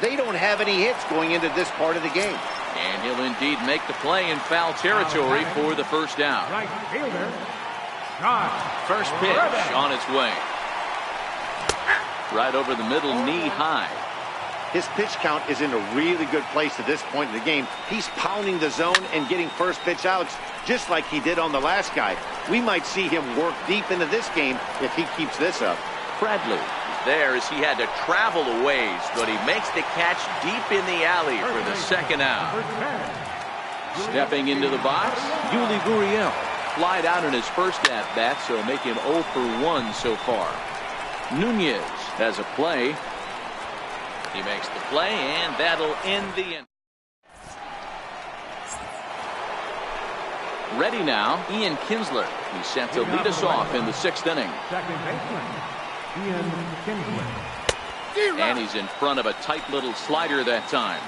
They don't have any hits going into this part of the game. And he'll indeed make the play in foul territory for the first down. First pitch on its way. Right over the middle, knee high. His pitch count is in a really good place at this point in the game. He's pounding the zone and getting first pitch outs just like he did on the last guy. We might see him work deep into this game if he keeps this up. Bradley there as he had to travel a ways, but he makes the catch deep in the alley for the second out. Stepping into the box, Yuli Gurriel. Flied out in his first at-bat, so make him 0 for 1 so far. Nunez has a play. He makes the play, and that'll end the inning. Ready now, Ian Kinsler. He's set to lead us off in the 6th inning. Second baseman, Ian Kinsler. And he's in front of a tight little slider that time.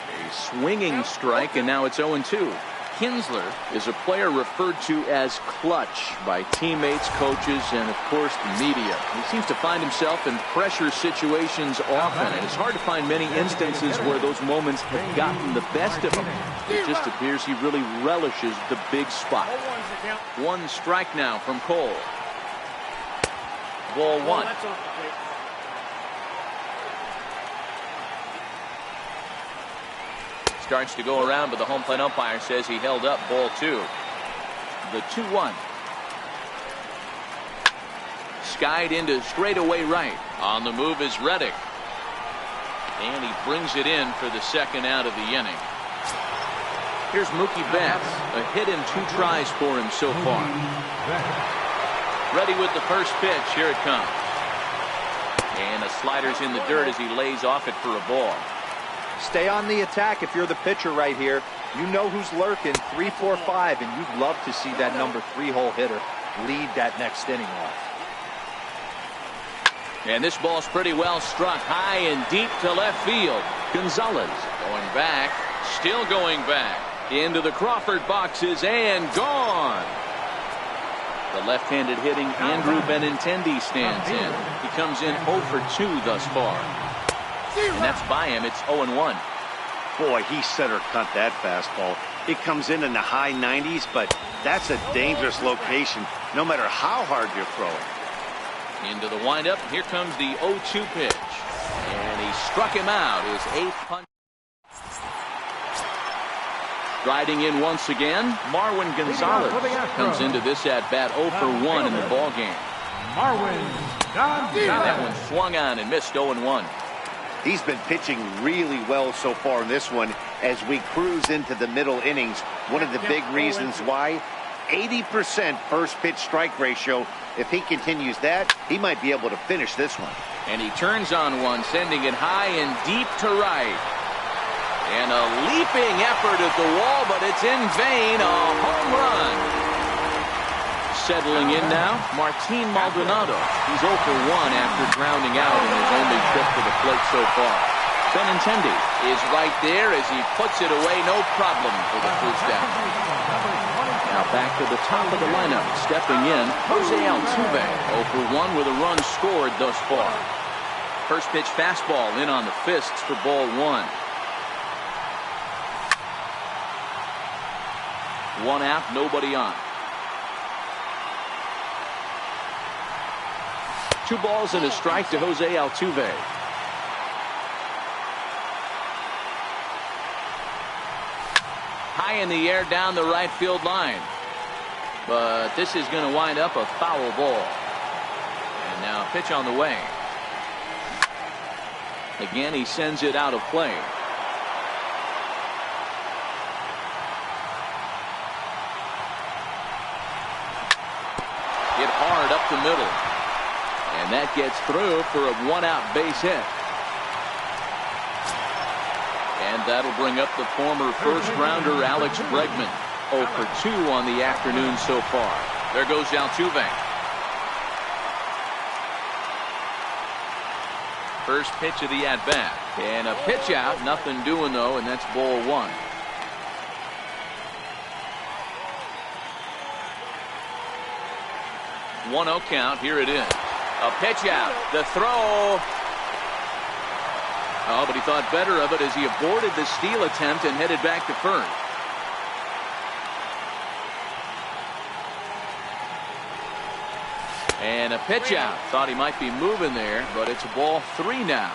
A swinging strike, and now it's 0-2. Kinsler is a player referred to as clutch by teammates, coaches, and, of course, the media. He seems to find himself in pressure situations often, and it's hard to find many instances where those moments have gotten the best of him. It just appears he really relishes the big spot. One strike now from Cole. Ball one. Starts to go around, but the home plate umpire says he held up. Ball two. The 2-1. Skied into straightaway right. On the move is Reddick. And he brings it in for the second out of the inning. Here's Mookie Betts. A hit in 2 tries for him so far. Ready with the first pitch. Here it comes. And a slider's in the dirt as he lays off it for a ball. Stay on the attack if you're the pitcher right here. You know who's lurking, 3, 4, 5, and you'd love to see that number 3-hole hitter lead that next inning off. And this ball's pretty well struck high and deep to left field. Gonzalez going back, still going back into the Crawford boxes and gone. The left-handed hitting Andrew Benintendi stands in. He comes in 0 for 2 thus far. And that's by him. It's 0-1. Boy, he center cut that fastball. It comes in the high 90s, but that's a dangerous location no matter how hard you're throwing. Into the windup. Here comes the 0-2 pitch. And he struck him out. His 8th punch. Striding in once again, Marwin Gonzalez comes into this at-bat 0 for 1 in the ballgame. Marwin Gonzalez. That one swung on and missed 0-1. He's been pitching really well so far in this one as we cruise into the middle innings. One of the big reasons why, 80% first pitch strike ratio. If he continues that, he might be able to finish this one. And he turns on one, sending it high and deep to right. And a leaping effort at the wall, but it's in vain. A home run. Settling in now, Martin Maldonado. He's 0 for 1 after grounding out in his only trip to the plate so far. Benintendi is right there as he puts it away, no problem for the first down. Now back to the top of the lineup, stepping in, Jose Altuve, 0 for 1 with a run scored thus far. First pitch fastball in on the fists for ball 1. 1 out, nobody on. 2 balls and a strike to Jose Altuve. High in the air down the right field line. But this is going to wind up a foul ball. And now a pitch on the way. Again, he sends it out of play. Hit hard up the middle. And that gets through for a 1-out base hit. And that'll bring up the former first-rounder Alex Bregman. 0 for 2 on the afternoon so far. There goes Altuve. First pitch of the at-bat. And a pitch out. Nothing doing, though, and that's ball 1. One 0 count. Here it is. A pitch out. The throw. Oh, but he thought better of it as he aborted the steal attempt and headed back to first. And a pitch out. Thought he might be moving there, but it's ball 3 now.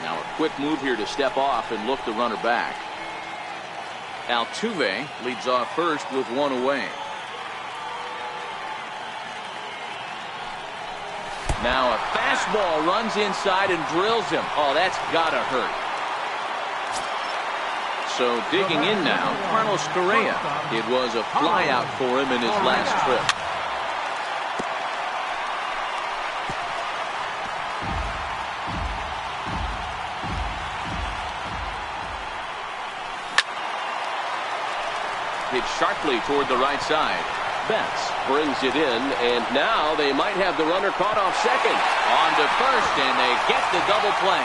Now a quick move here to step off and look the runner back. Altuve leads off first with 1 away. Now a fastball runs inside and drills him. Oh, that's gotta hurt. So digging in now, Carlos Correa. It was a fly out for him in his last trip. Hit sharply toward the right side. Betts brings it in, and now they might have the runner caught off second. On to first, and they get the double play.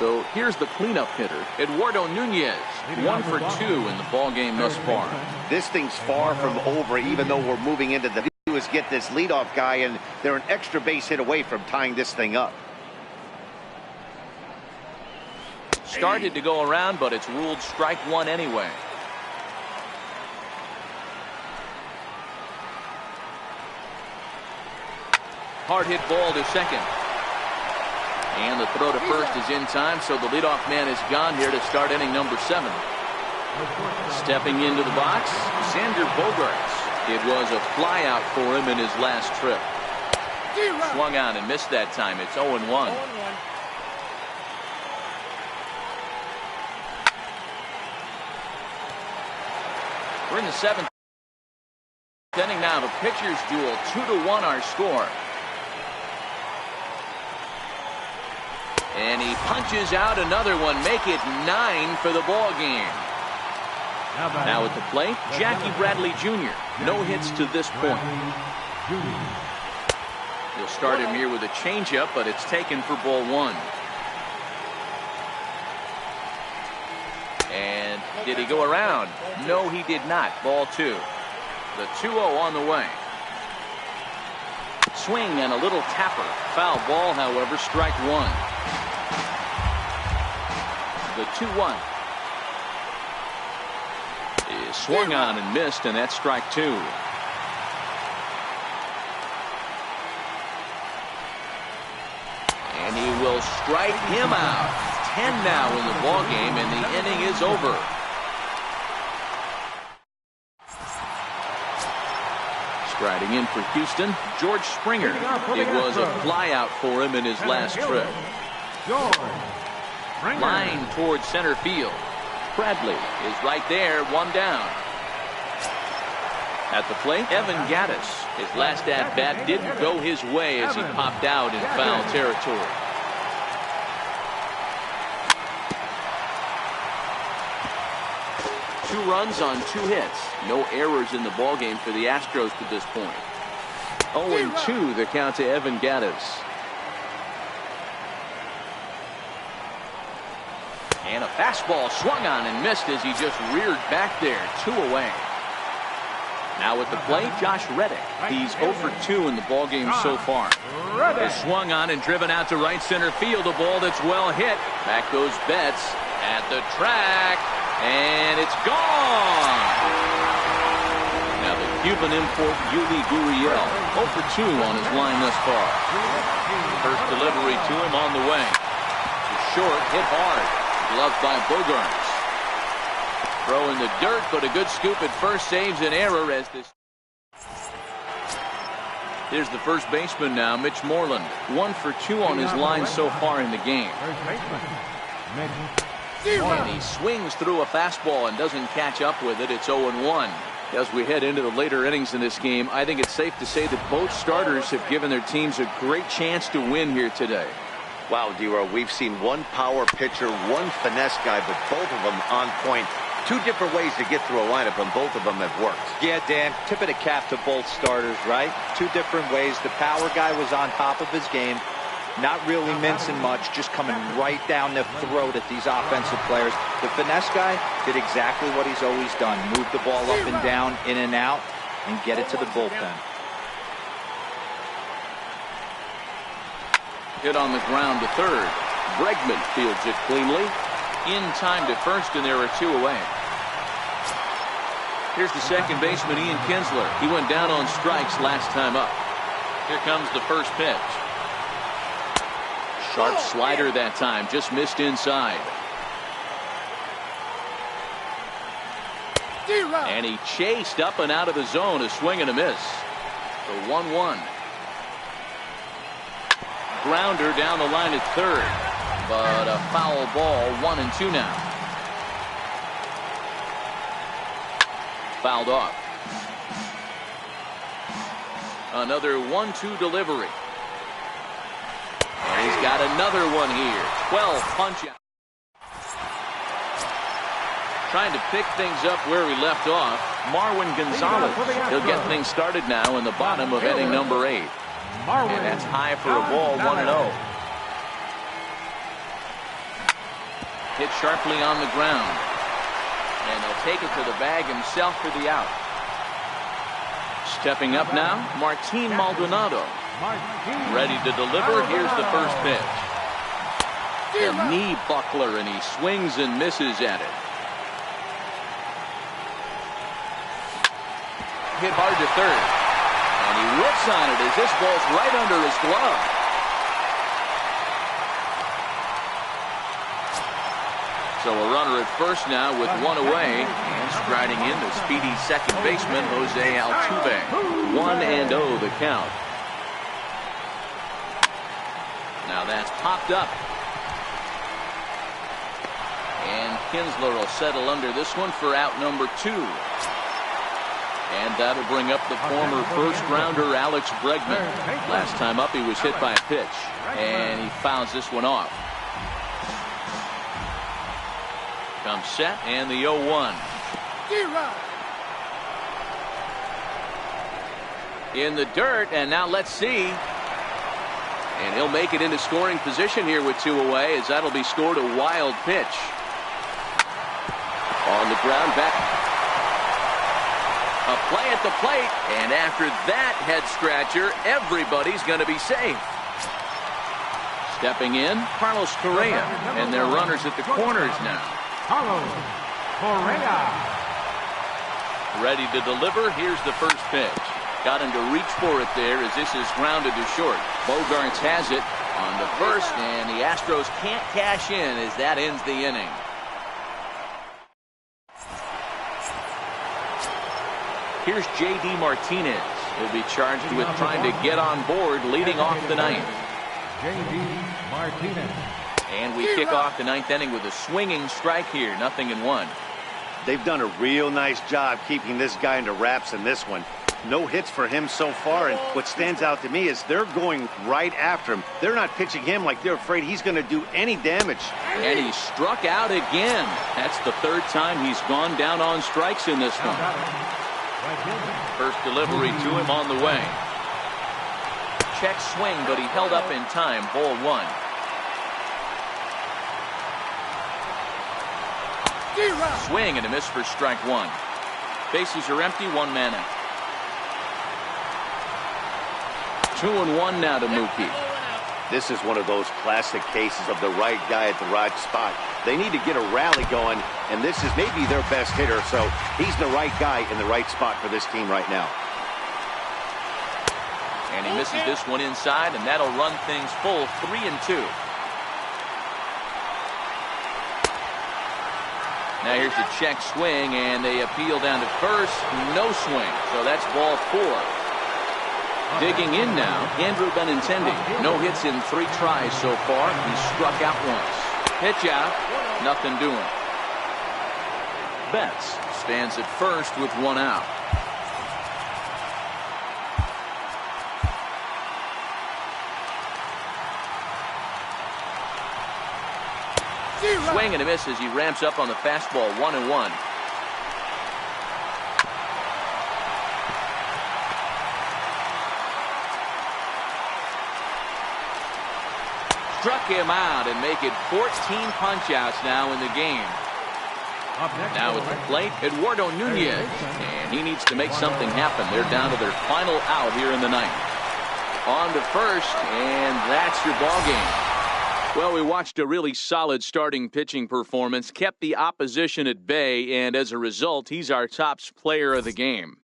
So here's the cleanup hitter, Eduardo Nunez. 1 for 2 in the ball game thus far. This thing's far from over, even though we're moving into the is get this leadoff guy, and they're an extra base hit away from tying this thing up. Started to go around, but it's ruled strike one anyway. Hard hit ball to second. And the throw to first is in time, so the leadoff man is gone here to start inning number 7. Stepping into the box, Xander Bogaerts. It was a flyout for him in his last trip. Swung on and missed that time. It's 0-1. We're in the 7th inning now. The pitchers duel, 2-1 our score. And he punches out another one, make it 9 for the ball game. Now at the plate, Jackie Bradley Jr. No hits to this point. He'll start him here with a changeup, but it's taken for ball 1. And did he go around? No, he did not. Ball 2. The 2-0 on the way. Swing and a little tapper. Foul ball, however, strike 1. The 2-1 is swung on and missed, and that's strike 2. And he will strike him out. 10 now in the ball game, and the inning is over. Striding in for Houston, George Springer. It was a flyout for him in his last trip. Line towards center field. Bradley is right there, 1 down. At the plate, Evan Gattis. His last at-bat didn't go his way as he popped out in foul territory. Two runs on 2 hits. No errors in the ballgame for the Astros to this point. 0-2 the count to Evan Gattis. And a fastball swung on and missed as he just reared back there. 2 away. Now at the plate, Josh Reddick. He's 0 for 2 in the ballgame so far. Is swung on and driven out to right center field. A ball that's well hit. Back goes Betts at the track. And it's gone. Now the Cuban import Yuli Gurriel. 0 for 2 on his line thus far. First delivery to him on the way. Short, hit hard. Gloved by Bogaerts. Throw in the dirt, but a good scoop at first saves an error as this. Here's the first baseman now, Mitch Moreland. 1 for 2 on his line so far in the game. And he swings through a fastball and doesn't catch up with it. It's 0-1. As we head into the later innings in this game, I think it's safe to say that both starters have given their teams a great chance to win here today. Wow, D-Row, we've seen one power pitcher, one finesse guy, but both of them on point. 2 different ways to get through a lineup, and both of them have worked. Yeah, Dan, tip of the cap to both starters, right? 2 different ways. The power guy was on top of his game, not really mincing much, just coming right down the throat at these offensive players. The finesse guy did exactly what he's always done. Move the ball up and down, in and out, and get it to the bullpen. Hit on the ground to third. Bregman fields it cleanly. In time to first, and there are 2 away. Here's the second baseman, Ian Kinsler. He went down on strikes last time up. Here comes the first pitch. Sharp slider that time, just missed inside. And he chased up and out of the zone, a swing and a miss. The 1-1. Grounder down the line at third, but a foul ball. 1-2 now. Fouled off. Another 1-2 delivery. And he's got another one here. 12 punch out. Trying to pick things up where we left off. Marwin Gonzalez. He'll get things started now in the bottom of inning number 8. And that's high for a ball, 1-0. hit sharply on the ground. And he'll take it to the bag himself for the out. Stepping up now, Martin Maldonado. Ready to deliver. Here's the first pitch. A knee buckler, and he swings and misses at it. Hit hard to third. And he whips on it as this ball's right under his glove. So a runner at first now with one away. And striding in the speedy second baseman, Jose Altuve. 1-0 the count. Now that's popped up. And Kinsler will settle under this one for out number 2. And that'll bring up the former first-rounder Alex Bregman. Last time up, he was hit by a pitch. And he fouls this one off. Comes set, and the 0-1. In the dirt, and now let's see. And he'll make it into scoring position here with 2 away, as that'll be scored a wild pitch. On the ground, back. A play at the plate, and after that head scratcher, everybody's going to be safe. Stepping in, Carlos Correa, and they're runners at the corners now. Carlos Correa. Ready to deliver. Here's the first pitch. Got him to reach for it there as this is grounded to short. Bogarts has it on the first, and the Astros can't cash in as that ends the inning. Here's J.D. Martinez. He'll be charged with trying to get on board leading off the ninth. J.D. Martinez. And we kick off the ninth inning with a swinging strike here. 0-1. They've done a real nice job keeping this guy into wraps in this one. No hits for him so far, and what stands out to me is they're going right after him. They're not pitching him like they're afraid he's going to do any damage. And he struck out again. That's the third time he's gone down on strikes in this one. First delivery to him on the way. Check swing, but he held up in time. Ball 1. Swing and a miss for strike 1. Bases are empty, 1 man out. 2-1 now to Mookie. This is one of those classic cases of the right guy at the right spot. They need to get a rally going, and this is maybe their best hitter, so he's the right guy in the right spot for this team right now. And he misses this one inside, and that'll run things full 3-2. Now here's the check swing, and they appeal down to first. No swing, so that's ball 4. Digging in now, Andrew Benintendi. No hits in 3 tries so far. He struck out once. Pitch out, nothing doing. Betts stands at first with 1 out. Swing and a miss as he ramps up on the fastball. 1-1. Struck him out and make it 14 punch-outs now in the game. Now at the plate, Eduardo Nunez, and he needs to make something happen. They're down to their final out here in the ninth. On to first, and that's your ball game. Well, we watched a really solid starting pitching performance, kept the opposition at bay, and as a result, he's our top player of the game.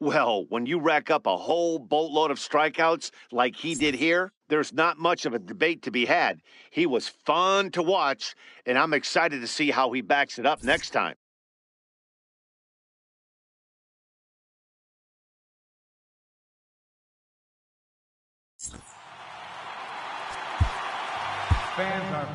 Well, when you rack up a whole boatload of strikeouts like he did here, there's not much of a debate to be had. He was fun to watch, and I'm excited to see how he backs it up next time. Fans are